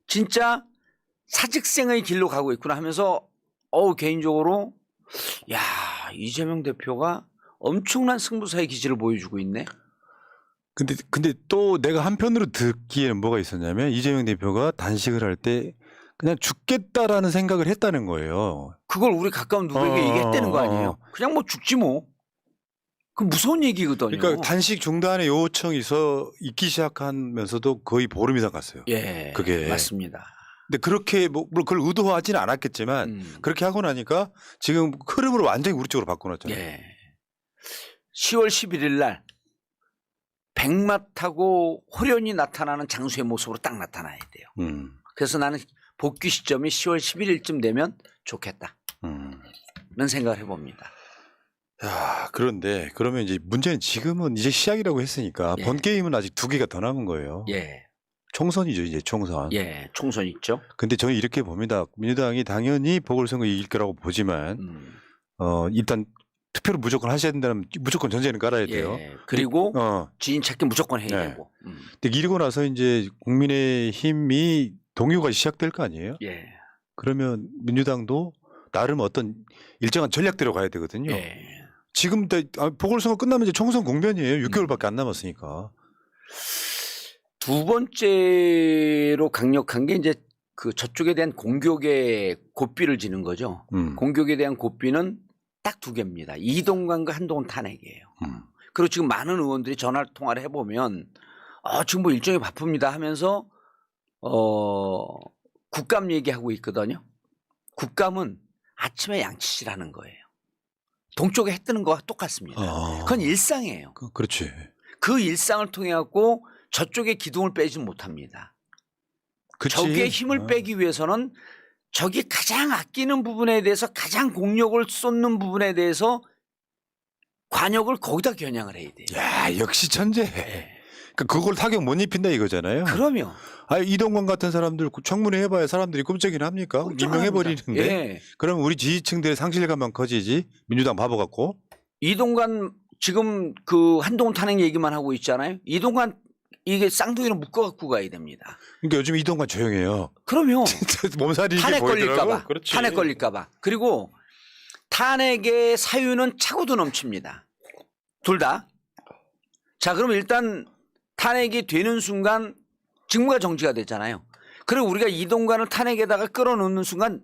진짜 사직생의 길로 가고 있구나 하면서 개인적으로 야, 이재명 대표가 엄청난 승부사의 기질을 보여주고 있네. 근데 또 내가 한편으로 듣기에는 뭐가 있었냐면 이재명 대표가 단식을 할 때 그냥 죽겠다라는 생각을 했다는 거예요. 그걸 우리 가까운 누구에게 얘기했다는 거 아니에요? 그냥 뭐 죽지 뭐. 그 무서운 얘기거든요. 그러니까 단식 중단의 요청이 있기 시작하면서도 거의 보름 이상 갔어요. 예, 그게 맞습니다. 근데 그렇게 물론 그걸 의도하지는 않았겠지만 그렇게 하고 나니까 지금 흐름으로 완전히 우리 쪽으로 바꿔놨잖아요. 예. 10월 11일 날 백마타고 호련이 나타나는 장수의 모습으로 딱 나타나야 돼요. 그래서 나는 복귀 시점이 10월 11일쯤 되면 좋겠다. 는 생각을 해봅니다. 야, 그런데 그러면 이제 문제는 지금은 이제 시작이라고 했으니까 예. 본 게임은 아직 2개가 더 남은 거예요. 예, 총선이죠, 이제 총선. 예, 총선 있죠. 근데 저는 이렇게 봅니다. 민주당이 당연히 보궐선거 이길 거라고 보지만 일단 투표를 무조건 하셔야 된다면 무조건 전제는 깔아야 돼요. 예, 그리고 지인 찾기 무조건 해야 네. 되고. 근데 이러고 나서 이제 국민의힘이 동요가 시작될 거 아니에요? 예, 그러면 민주당도 나름 어떤 일정한 전략대로 가야 되거든요. 예. 지금 보궐선거 끝나면 이제 총선 국면이에요. 6개월밖에 안 남았으니까. 두 번째로 강력한 게 이제 그 저쪽에 대한 공격에 고삐를 지는 거죠. 공격에 대한 고삐는 딱 2개입니다. 이동관과 한동훈 탄핵이에요. 그리고 지금 많은 의원들이 전화 통화를 해보면 지금 뭐 일정이 바쁩니다 하면서 국감 얘기하고 있거든요. 국감은 아침에 양치질하는 거예요. 동쪽에 해 뜨는 거와 똑같습니다. 그건 일상이에요. 그렇지. 그 일상을 통해 갖고 저쪽의 기둥을 빼지 못합니다. 그치? 적의 힘을 빼기 위해서는 적이 가장 아끼는 부분에 대해서 가장 공력을 쏟는 부분에 대해서 관역을 거기다 겨냥을 해야 돼요. 야, 역시 천재. 그러니까 그걸 타격 못 입힌다 이거잖아요. 그럼요. 이동관 같은 사람들 청문회 해봐야 사람들이 끔찍이나 합니까? 임명해버리는데. 예. 그럼 우리 지지층들의 상실감만 커지지. 민주당 바보 같고. 이동관 지금 그 한동훈 탄핵 얘기만 하고 있잖아요. 이동관 이게 쌍둥이로 묶어갖고 가야 됩니다. 그러니까 요즘 이동관 조용해요. 그럼요. 몸살이 탄핵 걸릴까봐. 그렇지. 탄핵 걸릴까봐. 그리고 탄핵의 사유는 차고도 넘칩니다. 둘 다. 자, 그럼 일단 탄핵이 되는 순간 직무가 정지가 됐잖아요. 그리고 우리가 이동관을 탄핵에다가 끌어넣는 순간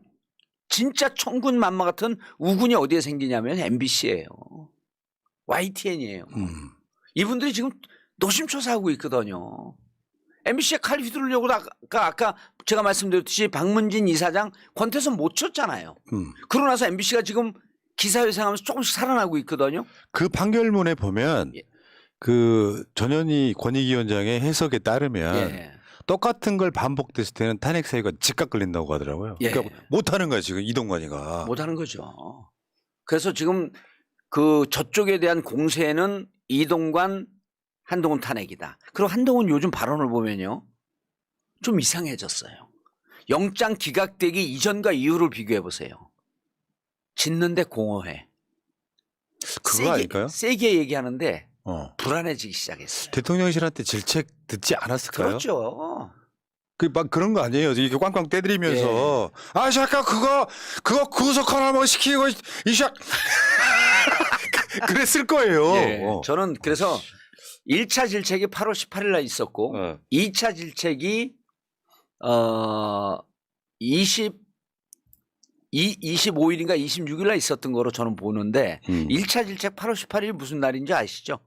진짜 천군만마 같은 우군이 어디에 생기냐면 MBC예요. YTN이에요. 이분들이 지금 노심초사하고 있거든요. MBC에 칼 휘두르려고 아까 제가 말씀드렸듯이 박문진 이사장 권태선 못 쳤잖아요. 그러고 나서 MBC가 지금 기사회생하면서 조금씩 살아나고 있거든요. 그 판결문에 보면 그 전현희 권익위원장의 해석에 따르면 똑같은 걸 반복됐을 때는 탄핵 사유가 즉각 걸린다고 하더라고요. 그러니까 못하는 거야 지금 이동관이가. 못하는 거죠. 그래서 지금 그 저쪽에 대한 공세는 이동관 한동훈 탄핵이다. 그리고 한동훈 요즘 발언을 보면요. 좀 이상해졌어요. 영장 기각되기 이전과 이후를 비교해 보세요. 짖는데 공허해. 그거 아닐까요? 세게 얘기하는데 불안해지기 시작했어요. 대통령실한테 질책 듣지 않았을까요? 그렇죠. 막 그런 거 아니에요. 이렇게 꽝꽝 떼드리면서 잠깐 그거 구속 하나만 시키고 이샥 그랬을 거예요. 저는 그래서 1차 질책이 8월 18일 날 있었고 2차 질책이 25일인가 26일 날 있었던 거로 저는 보는데 1차 질책 8월 18일 무슨 날인지 아시죠?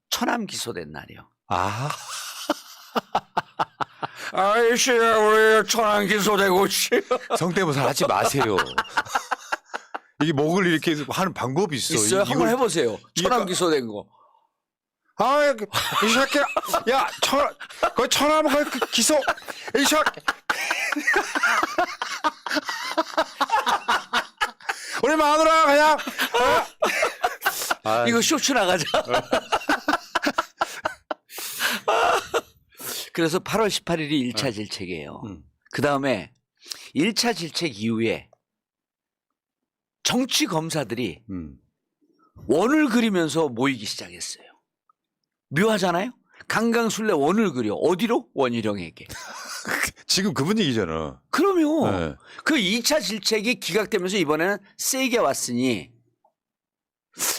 천암 기소된 날이요. 아이씨가 우리 천암 기소되고 성대모사 하지 마세요. 이게 목을 이렇게 하는 방법이 있어요. 한번 해보세요. 천암 기소된 거. 이 새끼, 야, 천암 기소, 이 새끼. 우리 마누라 그냥. 이거 쇼츠 나가자. 그래서 8월 18일이 1차 질책이에요. 그 다음에 1차 질책 이후에 정치 검사들이 원을 그리면서 모이기 시작했어요. 묘하잖아요? 강강술래 원을 그려. 어디로? 원희룡에게. 지금 그분 얘기잖아. 그럼요. 네. 그 2차 질책이 기각되면서 이번에는 세게 왔으니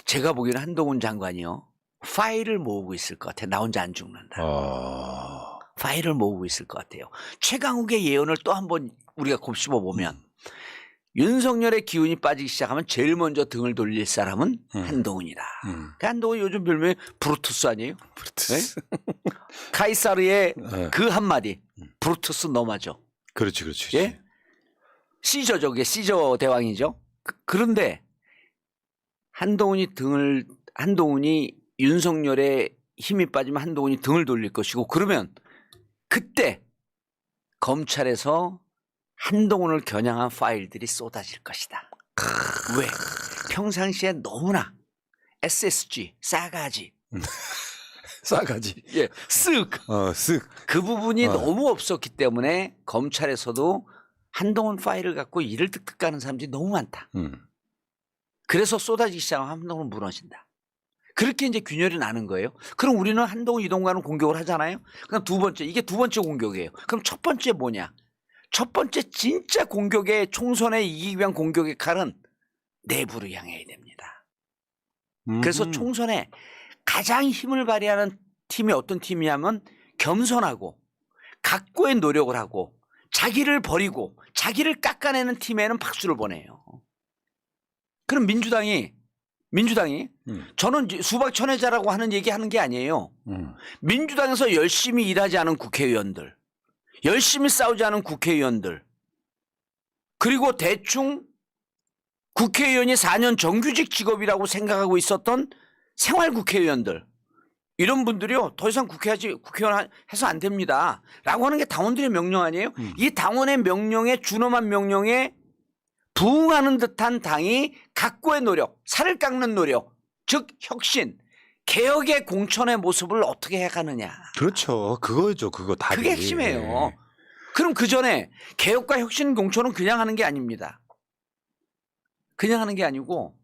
제가 보기에는 한동훈 장관이요. 파일을 모으고 있을 것 같아요. 나 혼자 안 죽는다. 파일을 모으고 있을 것 같아요. 최강욱의 예언을 또 한번 우리가 곱씹어 보면 윤석열의 기운이 빠지기 시작하면 제일 먼저 등을 돌릴 사람은 한동훈이다. 그 한동훈이 요즘 별명이 브루투스 아니에요? 브루투스. 네? 카이사르의 네. 그 한마디 브루투스 너마죠. 그렇지, 그렇지. 예? 시저죠. 그게 시저 대왕이죠. 그런데 한동훈이 윤석열의 힘이 빠지면 한동훈이 등을 돌릴 것이고 그러면 그때 검찰에서 한동훈을 겨냥한 파일들이 쏟아질 것이다. 왜? 평상시에 너무나 SSG, 싸가지, 싸가지. 예, 쓱. 쓱. 그 부분이 너무 없었기 때문에 검찰에서도 한동훈 파일을 갖고 일을 득득 가는 사람들이 너무 많다. 그래서 쏟아지기 시작하면 한동훈은 무너진다. 그렇게 이제 균열이 나는 거예요. 그럼 우리는 한동훈 이동관은 공격을 하잖아요. 그럼 두 번째, 이게 두 번째 공격이에요. 그럼 첫 번째 뭐냐? 첫 번째 진짜 공격의 총선에 이기기 위한 공격의 칼은 내부를 향해야 됩니다. 그래서 총선에 가장 힘을 발휘하는 팀이 어떤 팀이냐면 겸손하고 각고의 노력을 하고 자기를 버리고 자기를 깎아내는 팀에는 박수를 보내요. 그럼 민주당이 저는 수박천외자라고 하는 얘기하는 게 아니에요. 민주당에서 열심히 일하지 않은 국회의원들, 열심히 싸우지 않은 국회의원들, 그리고 대충 국회의원이 4년 정규직 직업이라고 생각하고 있었던 생활 국회의원들, 이런 분들이요 더 이상 국회의원 해서 안 됩니다 라고 하는 게 당원들의 명령 아니에요? 이 당원의 명령에 준엄한 명령에 부응하는 듯한 당이 각고의 노력, 살을 깎는 노력, 즉 혁신, 개혁의 공천의 모습을 어떻게 해가느냐. 그렇죠. 그거죠. 그거 답이. 그게 핵심이에요. 그럼 그 전에 개혁과 혁신 공천은 그냥 하는 게 아닙니다. 그냥 하는 게 아니고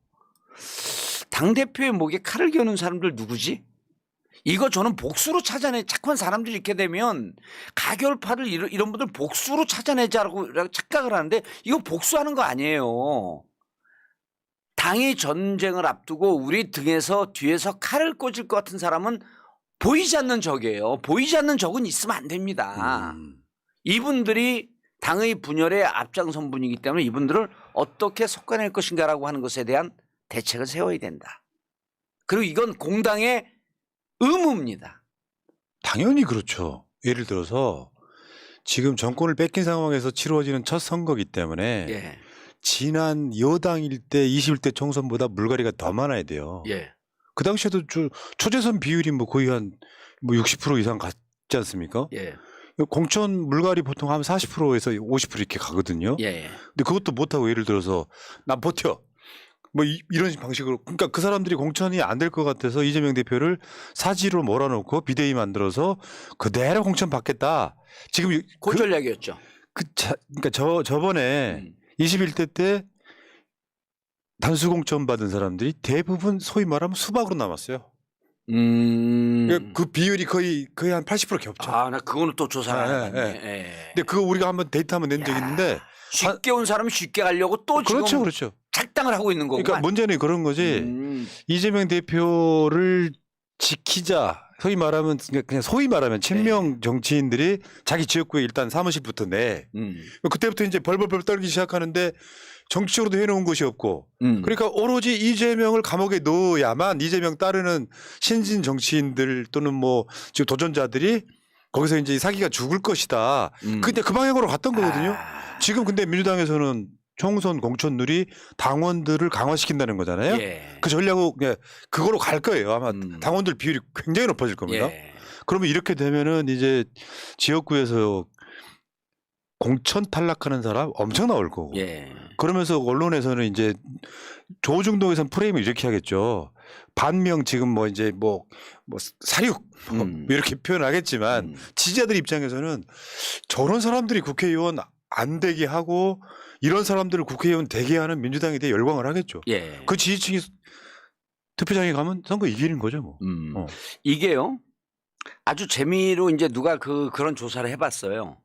당대표의 목에 칼을 겨눈 사람들 누구지? 이거 저는 복수로 찾아내, 착한 사람들이 이렇게 되면 가결파를 이런 분들 복수로 찾아내자라고 착각을 하는데 이거 복수하는 거 아니에요. 당이 전쟁을 앞두고 우리 등에서 뒤에서 칼을 꽂을 것 같은 사람은 보이지 않는 적이에요. 보이지 않는 적은 있으면 안 됩니다. 이분들이 당의 분열에 앞장선 분이기 때문에 이분들을 어떻게 솎아낼 것인가라고 하는 것에 대한 대책을 세워야 된다. 그리고 이건 공당의 의무입니다. 당연히 그렇죠. 예를 들어서 지금 정권을 뺏긴 상황에서 치루어지는 첫 선거이기 때문에 예. 지난 여당일 때 21대 총선보다 물갈이가 더 많아야 돼요. 예. 그 당시에도 초재선 비율이 뭐 거의 한 60% 이상 갔지 않습니까? 예. 공천 물갈이 보통 한 40%에서 50% 이렇게 가거든요. 예. 근데 그것도 못하고 예를 들어서 난 버텨. 뭐 이런 방식으로 그러니까 그 사람들이 공천이 안 될 것 같아서 이재명 대표를 사지로 몰아놓고 비대위 만들어서 그대로 공천 받겠다. 지금 그 전략이었죠. 그러니까 저번에 21대 때 단수 공천 받은 사람들이 대부분 소위 말하면 수박으로 남았어요. 그러니까 그 비율이 거의 한 80% 겹쳐. 아, 나 그거는 또 조사를 안 했네. 근데 그거 우리가 한번 데이트 한번 낸 적이 있는데 쉽게 온 사람이 쉽게 가려고 또 지금 그렇죠. 작당을 하고 있는 거구만. 그러니까 문제는 그런 거지. 이재명 대표를 지키자. 소위 말하면 친명 정치인들이 자기 지역구에 일단 사무실부터 내. 그때부터 이제 벌벌벌 떨기 시작하는데 정치적으로도 해놓은 것이 없고. 그러니까 오로지 이재명을 감옥에 넣어야만 이재명 따르는 신진 정치인들 또는 뭐 지금 도전자들이 거기서 이제 사기가 죽을 것이다. 근데 그 방향으로 갔던 거거든요. 지금 근데 민주당에서는 총선 공천률이 당원들을 강화시킨다는 거잖아요. 예. 그 전략으로 그거로 갈 거예요. 아마 당원들 비율이 굉장히 높아질 겁니다. 예. 그러면 이렇게 되면은 이제 지역구에서 공천 탈락하는 사람 엄청 나올 거고. 예. 그러면서 언론에서는 이제 조중동에선 프레임을 이렇게 하겠죠. 반명 지금 뭐 이제 뭐 사륙 뭐 이렇게 표현하겠지만 지지자들 입장에서는 저런 사람들이 국회의원 안 되게 하고 이런 사람들을 국회의원 되게 하는 민주당에 대해 열광을 하겠죠. 예. 그 지지층이 투표장에 가면 선거 이기는 거죠, 뭐. 이게요. 아주 재미로 이제 누가 그런 조사를 해봤어요.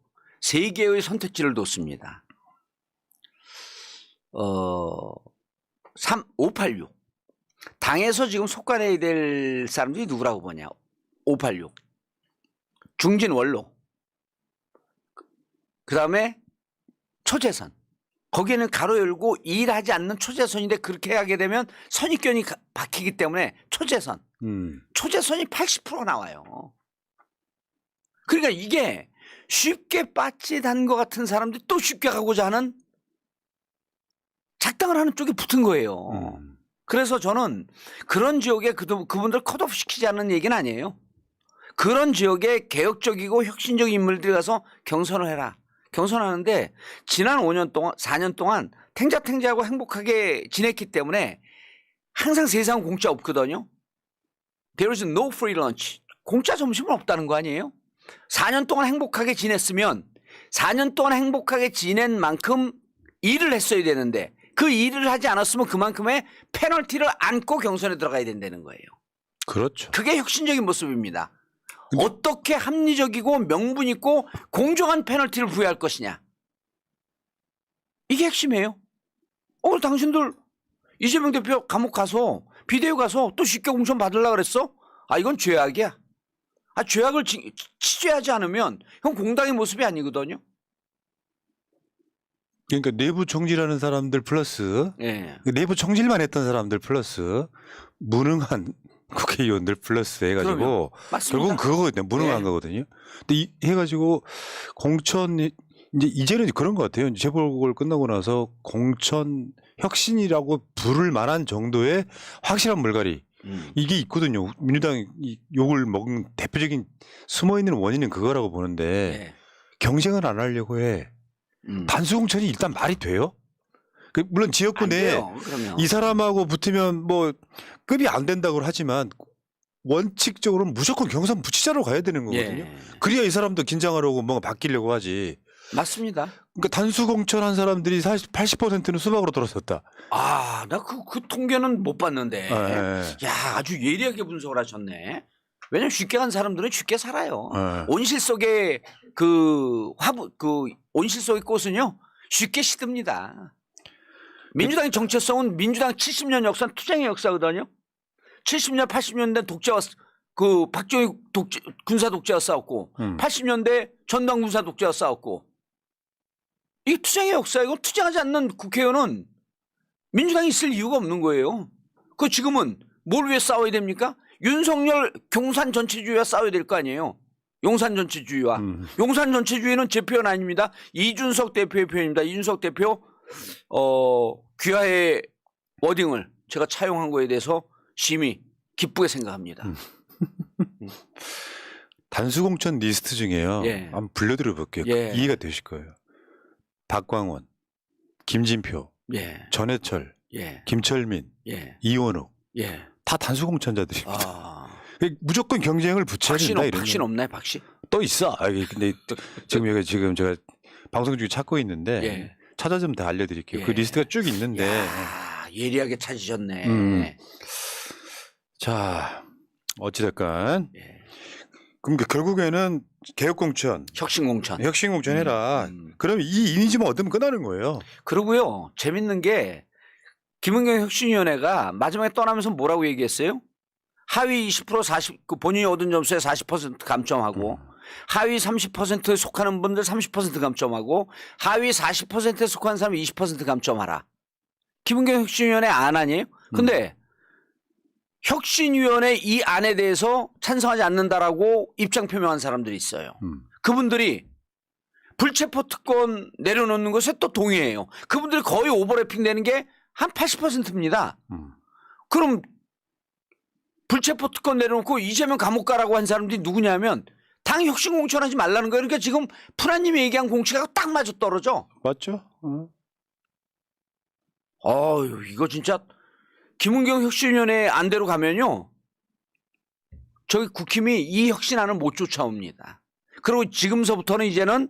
3개의 선택지를 뒀습니다. 586. 당에서 지금 속관해야 될 사람들이 누구라고 보냐. 586. 중진 원로. 그 다음에 초재선. 거기에는 가로 열고 일하지 않는 초재선인데 그렇게 하게 되면 선입견이 박히기 때문에 초재선. 초재선이 80% 나와요. 그러니까 이게 쉽게 빠짓한 것 같은 사람들이 또 쉽게 가고자 하는 작당을 하는 쪽에 붙은 거예요. 그래서 저는 그런 지역에 그분들 컷오프 시키지 않는 얘기는 아니에요. 그런 지역에 개혁적이고 혁신적인 인물들이 가서 경선을 해라. 경선하는데 지난 5년 동안 4년 동안 탱자탱자하고 행복하게 지냈기 때문에 항상 세상 공짜 없거든요. There is no free lunch. 공짜 점심은 없다는 거 아니에요? 4년 동안 행복하게 지냈으면 4년 동안 행복하게 지낸 만큼 일을 했어야 되는데 그 일을 하지 않았으면 그만큼의 페널티를 안고 경선에 들어가야 된다는 거예요. 그렇죠. 그게 혁신적인 모습입니다. 어떻게 합리적이고 명분 있고 공정한 페널티를 부여할 것이냐. 이게 핵심이에요. 당신들 이재명 대표 감옥 가서 비대위 가서 또 쉽게 공천 받으려고 그랬어? 이건 죄악이야. 죄악을 취재하지 않으면 형 공당의 모습이 아니거든요. 그러니까 내부 총질하는 사람들 플러스 예. 내부 총질만 했던 사람들 플러스 무능한 국회의원들 플러스 해가지고 결국은 그거거든요. 무능한 거거든요. 근데 해가지고 공천 이제는 그런 것 같아요. 재보궐 끝나고 나서 공천 혁신이라고 부를 만한 정도의 확실한 물갈이 이게 있거든요. 민주당이 욕을 먹은 대표적인 숨어있는 원인은 그거라고 보는데 경쟁을 안 하려고 해. 단수공천이 일단 말이 돼요? 물론 지역구 내에 이 사람하고 붙으면 뭐 급이 안 된다고 하지만 원칙적으로는 무조건 경선 부치자로 가야 되는 거거든요. 예. 그래야 이 사람도 긴장하려고 뭔가 바뀌려고 하지. 맞습니다. 그러니까 단수공천한 사람들이 80%는 수박으로 돌아섰다. 나 그 통계는 못 봤는데. 야, 아주 예리하게 분석을 하셨네. 왜냐면 쉽게 간 사람들은 쉽게 살아요. 온실 속의 온실 속의 꽃은요 쉽게 시듭니다. 민주당의 정체성은 민주당 70년 역사는 투쟁의 역사거든요. 70년, 80년대 독재와 박정희 군사 독재와 싸웠고 80년대 전두환 군사 독재와 싸웠고 이게 투쟁의 역사이고 투쟁하지 않는 국회의원은 민주당이 있을 이유가 없는 거예요. 지금은 뭘 위해 싸워야 됩니까? 윤석열 경산 전체주의와 싸워야 될 거 아니에요. 용산 전체주의와. 용산 전체주의는 제 표현 아닙니다. 이준석 대표의 표현입니다. 이준석 대표 귀하의 워딩을 제가 차용한 거에 대해서 심히 기쁘게 생각합니다. 단수공천 리스트 중에요. 한번 불러드려 볼게요. 이해가 되실 거예요. 박광원, 김진표, 전해철, 김철민, 이원욱 다 단수공천자들입니다. 무조건 경쟁을 붙여야 된다. 박신 없나요? 박신? 또 있어. 근데 지금 제가 방송 중에 찾고 있는데 찾아주면 다 알려드릴게요. 그 리스트가 쭉 있는데. 예리하게 찾으셨네. 자, 어찌됐건. 그럼 결국에는 개혁공천, 혁신공천 해라. 그럼 이 이미지만 얻으면 끝나는 거예요. 그리고요, 재밌는 게 김은경 혁신위원회가 마지막에 떠나면서 뭐라고 얘기했어요? 하위 20% 본인이 얻은 점수에 40% 감점하고 하위 30%에 속하는 분들 30% 감점하고 하위 40%에 속한 사람 20% 감점하라. 김은경 혁신위원회 안 아니에요? 근데 혁신위원회 이 안에 대해서 찬성하지 않는다라고 입장 표명한 사람들이 있어요. 그분들이 불체포 특권 내려놓는 것에 또 동의해요. 그분들이 거의 오버래핑 되는 게 한 80%입니다. 그럼 불체포 특권 내려놓고 이재명 감옥 가라고 한 사람들이 누구냐면 당 혁신 공천하지 말라는 거예요. 그러니까 지금 푸나님이 얘기한 공치가 딱 맞아 떨어져. 맞죠? 어휴, 이거 진짜 김은경 혁신위원회 안대로 가면요. 저기 국힘이 이 혁신안을 못 쫓아옵니다. 그리고 지금서부터는 이제는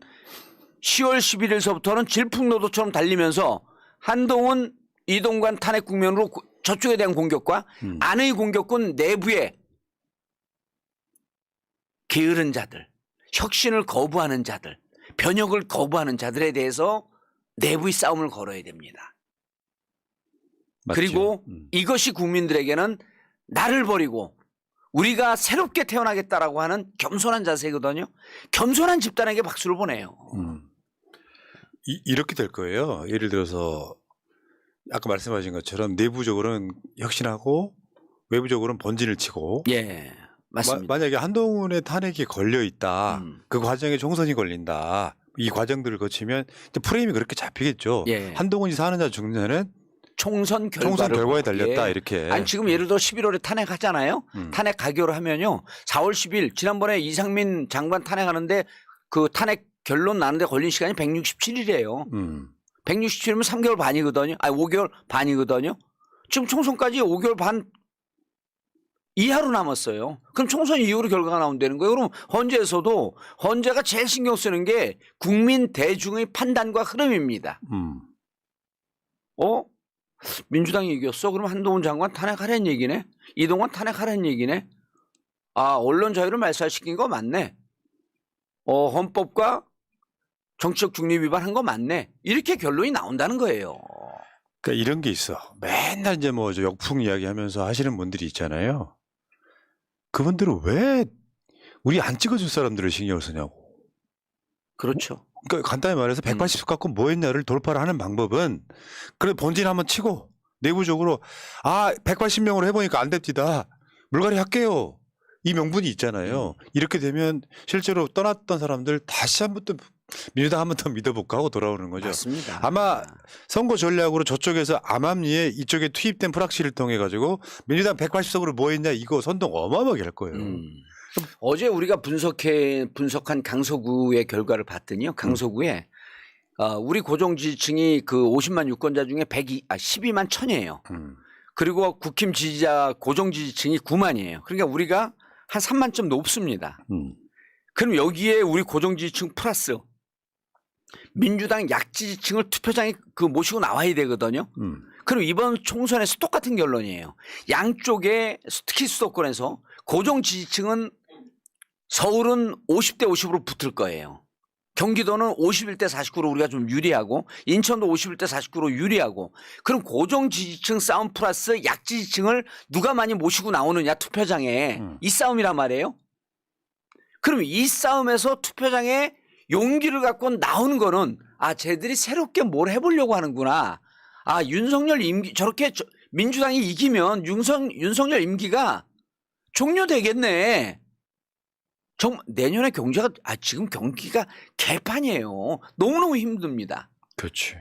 10월 11일서부터는 질풍노도처럼 달리면서 한동훈, 이동관 탄핵 국면으로 저쪽에 대한 공격과 안의 공격군 내부에 게으른 자들, 혁신을 거부하는 자들, 변혁을 거부하는 자들에 대해서 내부의 싸움을 걸어야 됩니다. 맞죠? 그리고 이것이 국민들에게는 나를 버리고 우리가 새롭게 태어나겠다라고 하는 겸손한 자세거든요. 겸손한 집단에게 박수를 보내요. 이렇게 될 거예요. 예를 들어서 아까 말씀하신 것처럼 내부적으로는 혁신하고 외부적으로는 번진을 치고 예, 맞습니다. 만약에 한동훈의 탄핵이 걸려 있다. 그 과정에 총선이 걸린다. 이 과정들을 거치면 이제 프레임이 그렇게 잡히겠죠. 예. 한동훈이 사느냐 죽느냐는 총선 결과에 달렸다. 예. 이렇게. 아니 지금 예를 들어 11월에 탄핵하잖아요. 탄핵 가결을 하면요. 4월 10일 지난번에 이상민 장관 탄핵하는데 그 탄핵 결론 나는데 걸린 시간이 167일이에요. 167이면 3개월 반이거든요. 아니 5개월 반이거든요. 지금 총선까지 5개월 반 이하로 남았어요. 그럼 총선 이후로 결과가 나온다는 거예요. 그럼 헌재에서도 헌재가 제일 신경 쓰는 게 국민 대중의 판단과 흐름입니다. 민주당이 이겼어? 그럼 한동훈 장관 탄핵하라는 얘기네? 이동관 탄핵하라는 얘기네? 아, 언론 자유를 말살시킨 거 맞네? 헌법과 정치적 중립 위반한 거 맞네? 이렇게 결론이 나온다는 거예요. 그러니까 이런 게 있어. 맨날 이제 뭐 저 역풍 이야기하면서 하시는 분들이 있잖아요. 그분들은 왜 우리 안 찍어줄 사람들을 신경을 쓰냐고. 그렇죠. 그러니까 간단히 말해서 180석 갖고 뭐 했냐를 돌파를 하는 방법은 그래 본진 한번 치고 내부적으로 180명으로 해보니까 안 됩니다. 물갈이 할게요. 이 명분이 있잖아요. 이렇게 되면 실제로 떠났던 사람들 다시 한번 또 민주당 한 번 더 믿어볼까 하고 돌아오는 거죠. 맞습니다. 아마 선거 전략으로 저쪽에서 암암리에 이쪽에 투입된 프락시를 통해 가지고 민주당 180석으로 뭐 했냐 이거 선동 어마어마하게 할 거예요. 어제 우리가 분석한 강서구의 결과를 봤더니요. 강서구에 우리 고정 지지층이 그 50만 유권자 중에 12만 1000이에요. 그리고 국힘 지지자 고정 지지층이 9만이에요. 그러니까 우리가 한 3만 점 높습니다. 그럼 여기에 우리 고정 지지층 플러스 민주당 약지지층을 투표장에 모시고 나와야 되거든요. 그럼 이번 총선에서 똑같은 결론이에요. 양쪽에 특히 수도권에서 고정 지지층은 서울은 50대 50으로 붙을 거예요. 경기도는 51대 49로 우리가 좀 유리하고 인천도 51대 49로 유리하고 그럼 고정 지지층 싸움 플러스 약지지층을 누가 많이 모시고 나오느냐 투표장에 이 싸움이란 말이에요. 그럼 이 싸움에서 투표장에 용기를 갖고 나오는 거는 쟤들이 새롭게 뭘 해보려고 하는구나. 윤석열 임기 저렇게 민주당이 이기면 윤석열 임기가 종료되겠네. 내년에 경제가 지금 경기가 개판이에요. 너무너무 힘듭니다. 그렇지.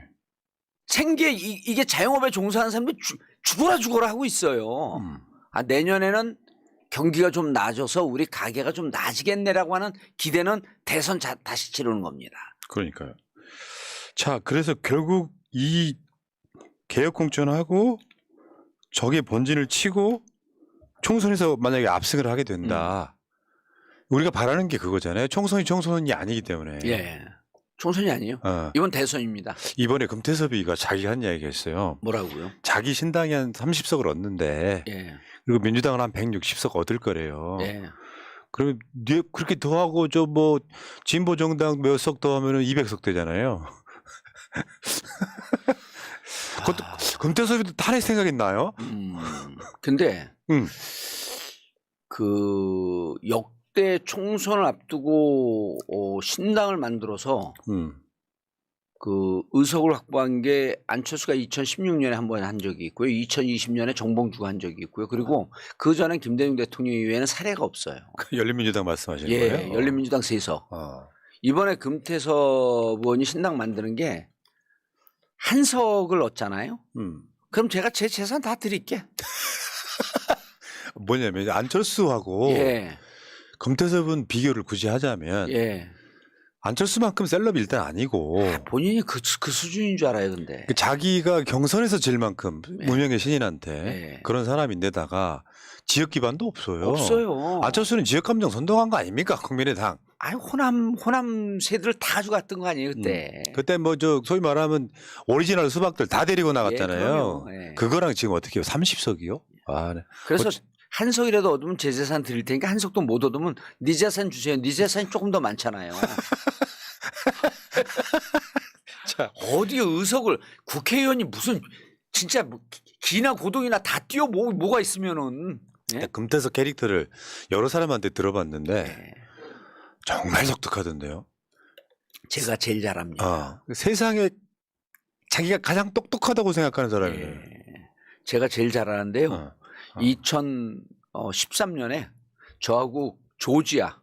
이게 자영업에 종사하는 사람들이 죽어라 하고 있어요. 내년에는 경기가 좀 나아져서 우리 가게가 좀 나아지겠네라고 하는 기대는 대선 다시 치르는 겁니다. 그러니까요. 자, 그래서 결국 이 개혁 공천하고 적의 본진을 치고 총선에서 만약에 압승을 하게 된다. 우리가 바라는 게 그거잖아요. 총선이 아니기 때문에. 예. 총선이 아니에요. 이번 대선입니다. 이번에 금태섭이가 자기가 한 이야기가 있어요. 뭐라고요? 자기 신당이 한 30석을 얻는데 예. 그리고 민주당은 한 160석 얻을 거래요. 예. 그러면 그렇게 더하고 저 뭐 진보 정당 몇 석 더하면은 200석 되잖아요. 그것도 금태섭이도 탄핵 생각 있나요? 근데 그 역대 총선을 앞두고 신당을 만들어서 그 의석을 확보한 게 안철수가 2016년에 한 번 한 적이 있고요. 2020년에 정봉주가 한 적이 있고요. 그리고 그 전에 김대중 대통령 이외에는 사례가 없어요. 열린민주당 말씀하시는 예, 거예요? 열린민주당 3석. 이번에 금태섭 의원이 신당 만드는 게 한석을 얻잖아요. 그럼 제가 제 재산 다 드릴게. 뭐냐면 안철수하고 예. 금태섭은 비교를 굳이 하자면 예. 안철수만큼 셀럽이 일단 아니고 본인이 그 수준인 줄 알아요, 근데. 그 자기가 경선에서 질 만큼 네. 무명의 신인한테 네. 그런 사람인데다가 지역 기반도 없어요. 없어요. 안철수는 지역 감정 선동한 거 아닙니까? 국민의당. 아니 호남 세대를 다 가져갔던 거 아니에요, 그때. 그때 뭐 저 소위 말하면 오리지널 수박들 다 데리고 나갔잖아요. 그럼요. 예. 그거랑 지금 어떻게 해요? 30석이요? 아, 네. 그래서 한석이라도 얻으면 제 재산 드릴 테니까 한석도 못 얻으면 네 재산 주세요. 네 재산이 조금 더 많잖아요. 자, 어디 의석을 국회의원이 무슨 진짜 뭐 기나 고동이나 다 뛰어 뭐가 있으면은. 예? 금태섭 캐릭터를 여러 사람한테 들어봤는데 예. 정말 독특하던데요. 제가 제일 잘합니다. 세상에 자기가 가장 똑똑하다고 생각하는 사람이에요. 예. 제가 제일 잘하는데요. 2013년에 저하고 조지아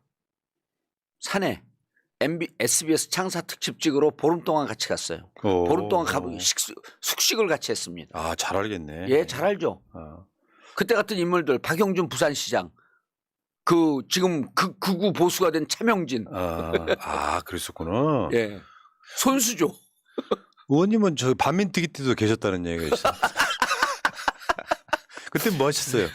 산에 SBS 창사 특집 찍으러 보름 동안 같이 갔어요. 보름 동안 가보기 숙식을 같이 했습니다. 아, 잘 알겠네. 예, 잘 알죠. 그때 같은 인물들 박영준 부산시장, 그 지금 극우 보수가 된 차명진, 그랬었구나. 예, 손수조. 의원님은 저 반민특위 때도 계셨다는 얘기가 있어요. 그때 뭐 하셨어요?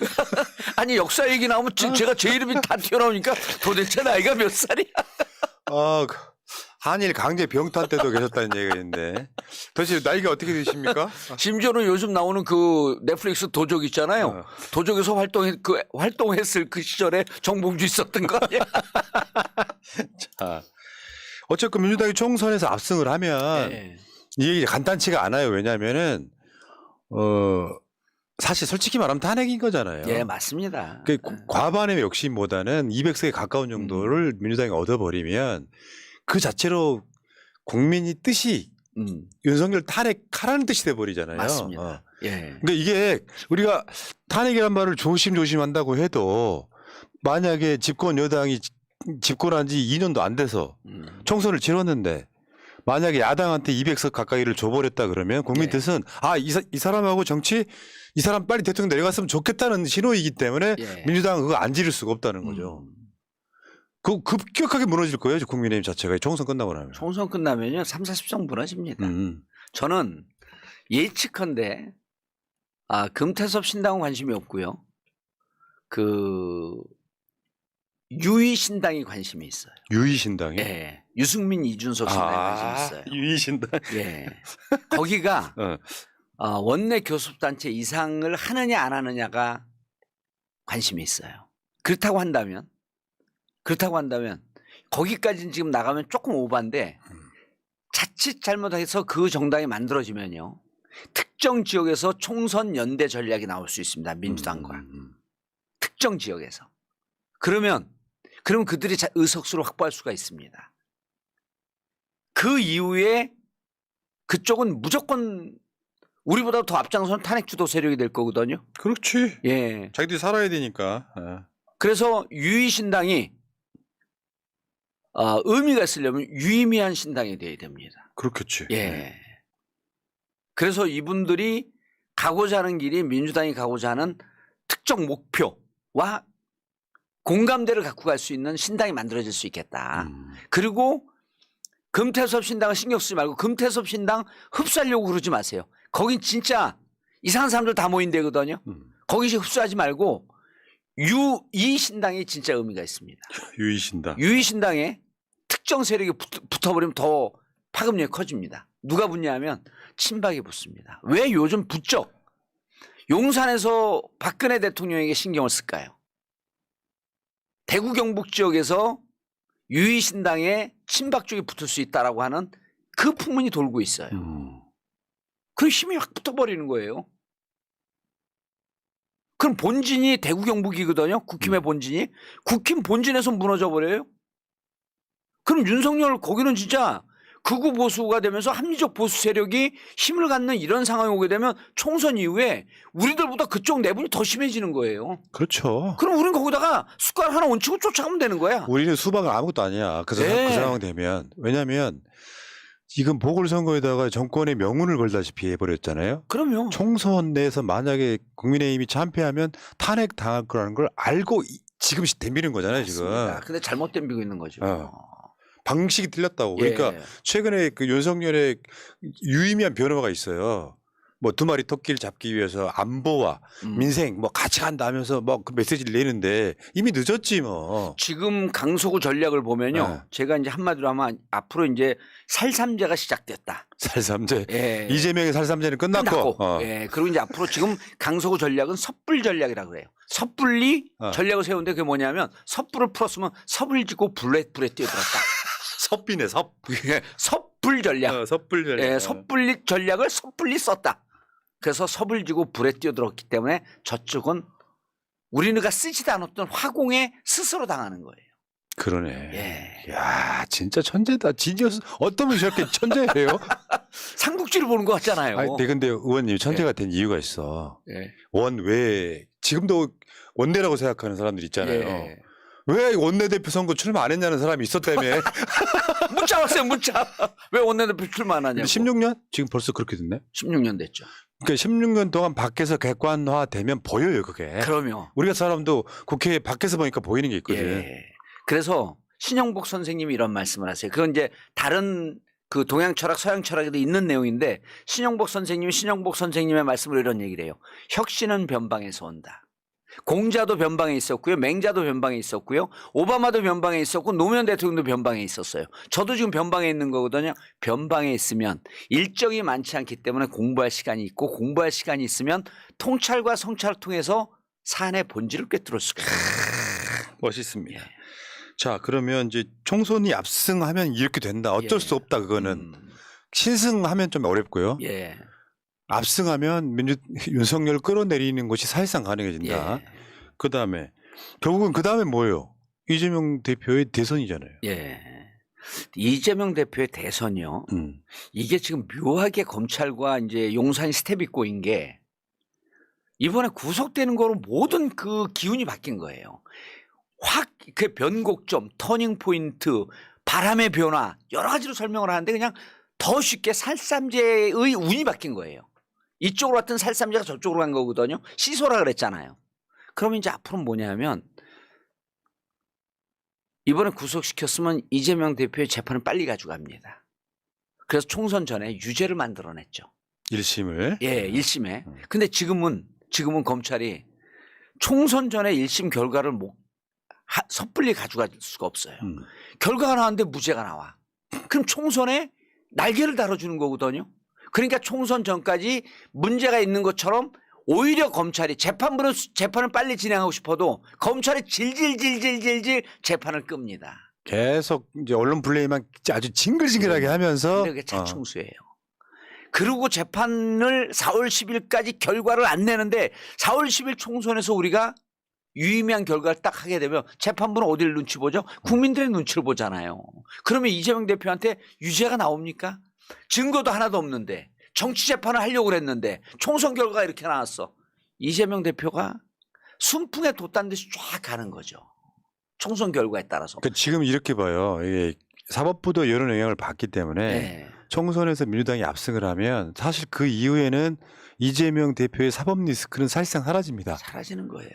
아니 역사 얘기 나오면 제가 제 이름이 다 튀어나오니까 도대체 나이가 몇 살이야? 한일 강제 병탄 때도 계셨다는 얘기가 있는데 도대체 나이가 어떻게 되십니까? 심지어는 요즘 나오는 그 넷플릭스 도적 있잖아요. 도적에서 활동했을 그 시절에 정봉주 있었던 거 아니야? 자, 어쨌건 민주당이 총선에서 압승을 하면 네. 이게 간단치가 않아요. 왜냐하면은 사실 솔직히 말하면 탄핵인 거잖아요. 예, 맞습니다. 그 과반의 욕심보다는 200석에 가까운 정도를 민주당이 얻어버리면 그 자체로 국민이 뜻이 윤석열 탄핵하라는 뜻이 돼버리잖아요. 맞습니다. 예. 근데 이게 우리가 탄핵이란 말을 조심조심한다고 해도 만약에 집권 여당이 집권한 지 2년도 안 돼서 총선을 치렀는데 만약에 야당한테 200석 가까이를 줘버렸다 그러면 국민 뜻은 이 사람하고 정치 이 사람 빨리 대통령 내려갔으면 좋겠다는 신호이기 때문에 민주당은 그거 안 지를 수가 없다는 거죠. 그 급격하게 무너질 거예요. 국민의힘 자체가 총선 끝나고 나면. 총선 끝나면요 3, 40석 무너집니다. 저는 예측컨대 금태섭 신당은 관심이 없고요. 그 유의신당이 관심이 있어요. 유의신당이? 네. 유승민, 이준석 신당이 관심이 있어요. 유의신당. 예. 거기가 원내 교섭단체 이상을 하느냐 안 하느냐가 관심이 있어요. 그렇다고 한다면 거기까지는 지금 나가면 조금 오반데 자칫 잘못해서 그 정당이 만들어지면요. 특정 지역에서 총선 연대 전략이 나올 수 있습니다. 민주당과. 특정 지역에서. 그러면 그들이 의석수를 확보할 수가 있습니다. 그 이후에 그쪽은 무조건 우리보다 더 앞장서는 탄핵 주도 세력이 될 거거든요. 그렇지. 예. 자기들이 살아야 되니까. 그래서 유의신당이 의미가 있으려면 유의미한 신당이 돼야 됩니다. 그렇겠지. 예. 그래서 이분들이 가고자 하는 길이 민주당이 가고자 하는 특정 목표와 공감대를 갖고 갈 수 있는 신당이 만들어질 수 있겠다. 그리고 금태섭 신당을 신경 쓰지 말고 금태섭 신당 흡수하려고 그러지 마세요. 거긴 진짜 이상한 사람들 다 모인 데거든요. 거기 흡수하지 말고 이 신당이 진짜 의미가 있습니다. 유의신당. 유의신당에 특정 세력이 붙어버리면 더 파급력이 커집니다. 누가 붙냐면 친박이 붙습니다. 왜 요즘 붙죠? 용산에서 박근혜 대통령에게 신경을 쓸까요? 대구 경북 지역에서 유의신당에 친박 쪽이 붙을 수 있다라고 하는 그 풍문이 돌고 있어요. 그 힘이 확 붙어버리는 거예요. 그럼 본진이 대구 경북이거든요. 국힘의 본진이. 국힘 본진에서 무너져 버려요. 그럼 윤석열 거기는 진짜 극우 보수가 되면서 합리적 보수 세력이 힘을 갖는 이런 상황이 오게 되면 총선 이후에 우리들보다 그쪽 내분이 더 심해지는 거예요. 그렇죠. 그럼 우린 거기다가 숟가락 하나 얹히고 쫓아가면 되는 거야. 우리는 수박은 아무것도 아니야. 그 상황 되면. 왜냐하면 지금 보궐선거에다가 정권의 명운을 걸다시피 해버렸잖아요. 그럼요. 총선 내에서 만약에 국민의힘이 참패하면 탄핵 당할 거라는 걸 알고 지금 덤비는 거잖아요, 지금. 맞습니다. 근데 잘못 덤비고 있는 거죠. 방식이 틀렸다고. 그러니까 예. 최근에 그 윤석열의 유의미한 변화가 있어요. 뭐 두 마리 토끼를 잡기 위해서 안보와 민생 뭐 같이 간다 하면서 뭐 그 메시지를 내는데 이미 늦었지 뭐. 지금 강서구 전략을 보면요. 네. 제가 이제 한마디로 하면 앞으로 이제 살삼제가 시작됐다. 살삼제. 예. 이재명의 살삼제는 끝났고. 끝났고. 예. 그리고 이제 앞으로 지금 강서구 전략은 섣불 전략이라고 그래요. 섣불리 전략을 세우는데 그게 뭐냐면 섣불을 풀었으면 섭을 지고 불에 뛰어들었다. 섭비네 섭. 예, 섣불 전략. 섭불 전략. 예, 섣불리 전략을 섣불리 썼다. 그래서 섭을 지고 불에 뛰어들었기 때문에 저쪽은 우리가 쓰지도 않았던 화공에 스스로 당하는 거예요. 그러네. 예. 야, 진짜 천재다. 지니어스. 어떤 분이 저렇게 천재예요? 삼국지를 보는 것 같잖아요. 아니, 근데 의원님 천재가 된 이유가 있어. 예. 원외 지금도 원내라고 생각하는 사람들 있잖아요. 예. 왜 원내대표 선거 출마 안 했냐는 사람이 있었다며. 문자 왔어요, 문자. 왜 원내대표 출마 안 하냐고. 16년? 지금 벌써 그렇게 됐네. 16년 됐죠. 그러니까 16년 동안 밖에서 객관화되면 보여요, 그게. 그럼요. 우리가 사람도 국회 밖에서 보니까 보이는 게 있거든. 예. 그래서 신영복 선생님이 이런 말씀을 하세요. 그건 이제 다른 그 동양 철학, 서양 철학에도 있는 내용인데 신영복 선생님의 말씀으로 이런 얘기를 해요. 혁신은 변방에서 온다. 공자도 변방에 있었고요. 맹자도 변방에 있었고요. 오바마도 변방에 있었고 노무현 대통령도 변방에 있었어요. 저도 지금 변방에 있는 거거든요. 변방에 있으면 일정이 많지 않기 때문에 공부할 시간이 있고 공부할 시간이 있으면 통찰과 성찰을 통해서 사안의 본질을 꿰뚫을 수가 있어요. 멋있습니다. 자, 그러면 이제 총선이 압승하면 이렇게 된다. 어쩔 수 없다, 그거는. 신승하면 좀 어렵고요. 예. 압승하면 윤석열을 끌어내리는 것이 사실상 가능해진다. 예. 그다음에 결국은 그다음에 뭐예요? 이재명 대표의 대선이잖아요. 예. 이재명 대표의 대선이요. 이게 지금 묘하게 검찰과 이제 용산이 스텝이 꼬인 게 이번에 구속되는 거로 모든 그 기운이 바뀐 거예요. 확 그 변곡점, 터닝 포인트, 바람의 변화 여러 가지로 설명을 하는데 그냥 더 쉽게 살삼제의 운이 바뀐 거예요. 이쪽으로 왔던 살삼제가 저쪽으로 간 거거든요. 시소라 그랬잖아요. 그러면 이제 앞으로는 뭐냐면 이번에 구속시켰으면 이재명 대표의 재판을 빨리 가져갑니다. 그래서 총선 전에 유죄를 만들어냈죠. 1심을. 예, 1심에. 근데 지금은 검찰이 총선 전에 1심 결과를 섣불리 가져갈 수가 없어요. 결과가 나왔는데 무죄가 나와. 그럼 총선에 날개를 달아주는 거거든요. 그러니까 총선 전까지 문제가 있는 것처럼 오히려 검찰이 재판을 빨리 진행하고 싶어도 검찰이 질질 재판을 끕니다. 계속 이제 언론 플레이만 아주 징글징글하게 하면서. 그게 자충수예요. 그리고 재판을 4월 10일까지 결과를 안 내는데 4월 10일 총선에서 우리가 유의미한 결과를 딱 하게 되면 재판부는 어디를 눈치 보죠? 국민들의 눈치를 보잖아요. 그러면 이재명 대표한테 유죄가 나옵니까? 증거도 하나도 없는데 정치 재판을 하려고 그랬는데 총선 결과가 이렇게 나왔어. 이재명 대표가 순풍에 돛단 듯이 쫙 가는 거죠. 총선 결과에 따라서. 그 지금 이렇게 봐요. 이게 사법부도 여러 영향을 받기 때문에 네. 총선에서 민주당이 압승을 하면 사실 그 이후에는 이재명 대표의 사법 리스크는 사실상 사라집니다. 사라지는 거예요.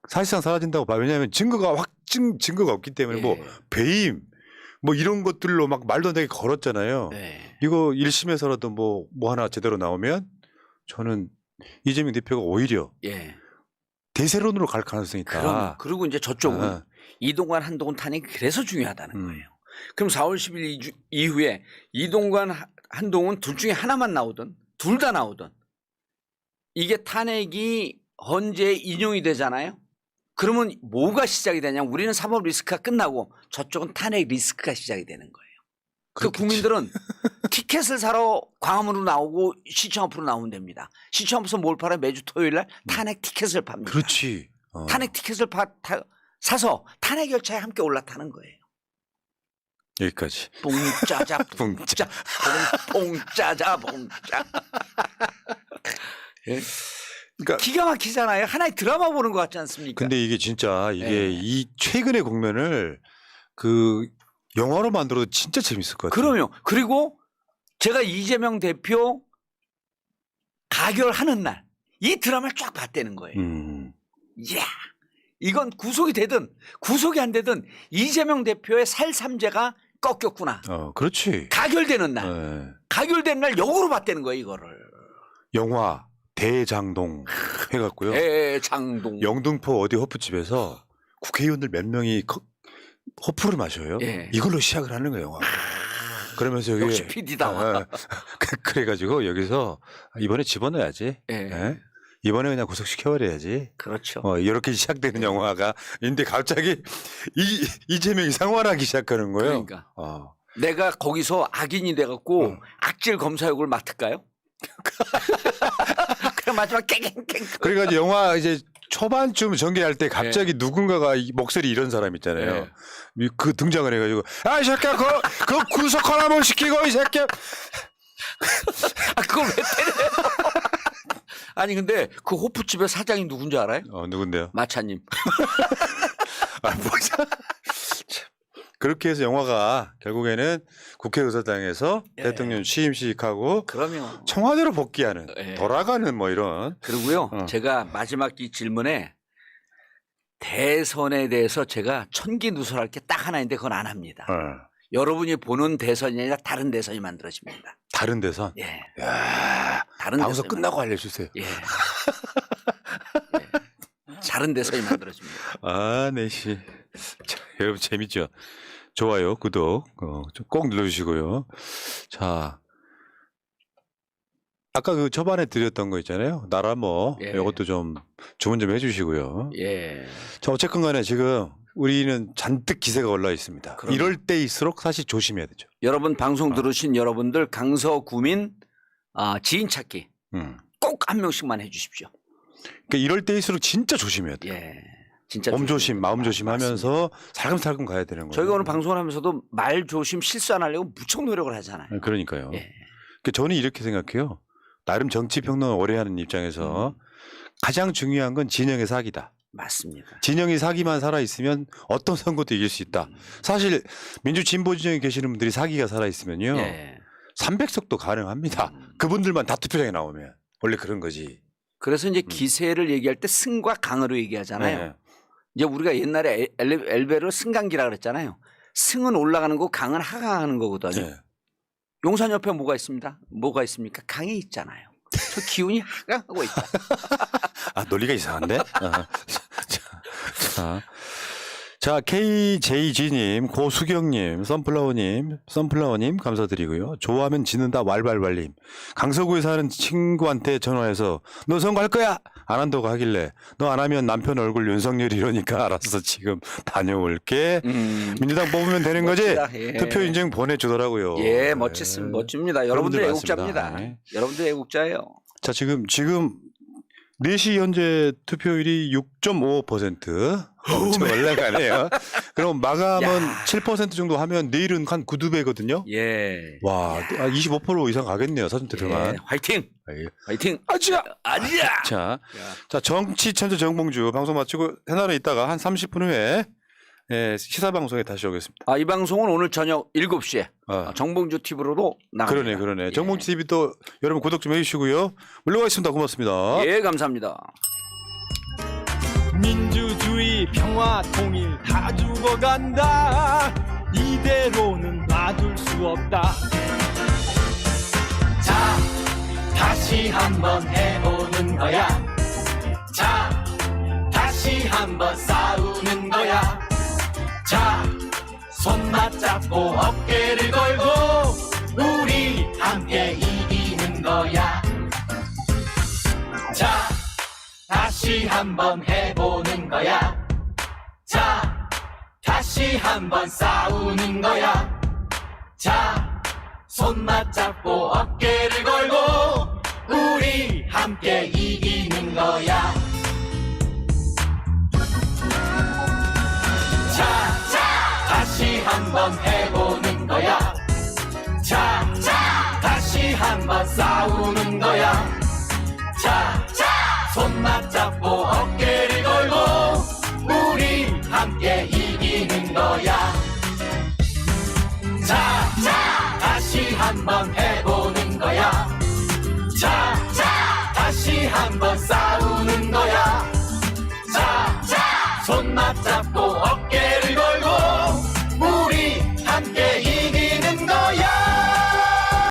사실상 사라진다고 봐요. 왜냐하면 증거가 없기 때문에 뭐 배임 뭐 이런 것들로 막 말도 안 되게 걸었잖아요. 네. 이거 1심에서라도 뭐 하나 제대로 나오면 저는 이재명 대표가 오히려 예. 대세론으로 갈 가능성이 있다. 그리고 이제 저쪽은 이동관 한동훈 탄핵이 그래서 중요하다는 거예요. 그럼 4월 10일 이후에 이동관 한동훈 둘 중에 하나만 나오든 둘 다 나오든 이게 탄핵이 헌재에 인용이 되잖아요. 그러면 뭐가 시작이 되냐? 우리는 사법 리스크가 끝나고 저쪽은 탄핵 리스크가 시작이 되는 거예요. 그 국민들은 티켓을 사러 광화문으로 나오고 시청 앞으로 나오면 됩니다. 시청 앞에서 뭘 팔아요? 매주 토요일 날 탄핵 티켓을 팝니다. 그렇지. 탄핵 티켓을 사서 탄핵 열차에 함께 올라타는 거예요. 여기까지. 뽕짜자 뽕짜 뽕짜자 뽕짜. 예? 그러니까 기가 막히잖아요. 하나의 드라마 보는 것 같지 않습니까? 근데 이게 진짜 이 최근의 국면을 그 영화로 만들어도 진짜 재밌을 것 같아요. 그럼요. 그리고 제가 이재명 대표 가결하는 날 이 드라마를 쫙 봤다는 거예요. 이야 이건 구속이 되든 구속이 안 되든 이재명 대표의 살삼재가 꺾였구나. 그렇지. 가결되는 날. 네. 가결된 날 역으로 봤다는 거예요, 이거를. 영화 대장동 해갖고요. 대장동. 영등포 어디 호프집에서 국회의원들 몇 명이 호프를 마셔요. 예. 이걸로 시작을 하는 거예요, 영화. 그러면서 여기 역시 PD다. 그래가지고 여기서 이번에 집어넣어야지. 예. 예? 이번에 그냥 구속시켜버려야지. 그렇죠. 이렇게 시작되는 영화가 있는데 갑자기 이재명이 상환하기 시작하는 거예요. 그러니까. 내가 거기서 악인이 돼갖고 악질 검사역을 맡을까요? 그럼 마지막 깽깽깽. 그래가지고 영화 이제 초반쯤 전개할 때 갑자기 누군가가 목소리 이런 사람 있잖아요. 그 등장을 해가지고 이 새끼야 그 구속 하나 못 시키고 이 새끼야. 그걸 왜 때려요? 아니 근데 그 호프집의 사장이 누군지 알아요? 누군데요? 마차님. 뭐야? 그렇게 해서 영화가 결국에는 국회의사당에서 대통령 취임식하고 그러면 청와대로 복귀하는 돌아가는 뭐 이런. 그리고요 제가 마지막 이 질문에 대선에 대해서 제가 천기누설할 게 딱 하나 있는데 그건 안 합니다. 여러분이 보는 대선이 아니라 다른 대선이 만들어집니다. 다른 대선? 예. 야, 다른 방송 대선이 끝나고 알려주세요. 예. 다른 대선이 만들어집니다. 네 씨. 자, 여러분 재밌죠? 좋아요, 구독 꼭 눌러주시고요. 자, 아까 그 초반에 드렸던 거 있잖아요. 나라 뭐 이것도 좀 주문 좀 해주시고요. 예. 자, 어쨌건 간에 지금 우리는 잔뜩 기세가 올라 있습니다. 그럼요. 이럴 때일수록 사실 조심해야 되죠. 여러분 방송 들으신 여러분들 강서구민 지인 찾기 꼭 한 명씩만 해주십시오. 그러니까 이럴 때일수록 진짜 조심해야 돼요. 예. 진짜 몸 조심, 마음 조심하면서 맞습니다. 살금살금 가야 되는 거예요. 저희가 오늘 방송을 하면서도 말 조심 실수 안 하려고 무척 노력을 하잖아요. 그러니까요. 예. 그러니까 저는 이렇게 생각해요. 나름 정치평론을 오래 하는 입장에서 가장 중요한 건 진영의 사기다. 맞습니다. 진영이 사기만 살아있으면 어떤 선거도 이길 수 있다. 사실 민주 진보 진영에 계시는 분들이 사기가 살아있으면요. 300석도 가능합니다. 그분들만 다 투표장에 나오면. 원래 그런 거지. 그래서 이제 기세를 얘기할 때 승과 강으로 얘기하잖아요. 이제 우리가 옛날에 엘베를 승강기라 그랬잖아요. 승은 올라가는 거고 강은 하강하는 거거든요. 용산 옆에 뭐가 있습니다? 뭐가 있습니까? 강이 있잖아요. 저 기운이 하강하고 있다. 논리가 이상한데? 자, KJG님, 고수경님, 선플라워님 감사드리고요. 좋아하면 지는다 왈왈왈님. 강서구에 사는 친구한테 전화해서 너 선거할 거야? 안 한다고 하길래 너 안 하면 남편 얼굴 윤석열 이러니까 알았어 지금 다녀올게. 민주당 뽑으면 되는 거지? 투표 인증 보내주더라고요. 예, 멋집니다. 여러분들 애국자입니다. 여러분들 애국자예요. 자, 지금 4시 현재 투표율이 6.5%. 엄청 올라가네요. 그럼 마감은 7% 정도 하면 내일은 한 9두배거든요. 예. 와, 25% 이상 가겠네요. 사전투표만. 화이팅! 화이팅! 아지야! 아지야! 자, 정치 천재 정봉주 방송 마치고 해나는 있다가 한 30분 후에 시사방송에 다시 오겠습니다. 이 방송은 오늘 저녁 7시에 정봉주 TV로도 나갑니다. 그러네. 정봉주 TV 또 여러분 구독 좀 해주시고요. 물러가겠습니다. 고맙습니다. 예, 감사합니다. 민주주의 평화 통일 다 죽어간다. 이대로는 놔둘 수 없다. 자, 다시 한번 해보는 거야. 자, 다시 한번 싸우는 거야. 자, 손 맞잡고 어깨를 걸고 우리 함께 이기는 거야. 자, 다시 한번 해보는 거야. 자, 다시 한번 싸우는 거야. 자, 손 맞잡고 어깨를 걸고 우리 함께 이기는 거야. 자, 다시 한번 해보는 거야. 자, 다시 한번 싸우는 거야. 자, 손 맞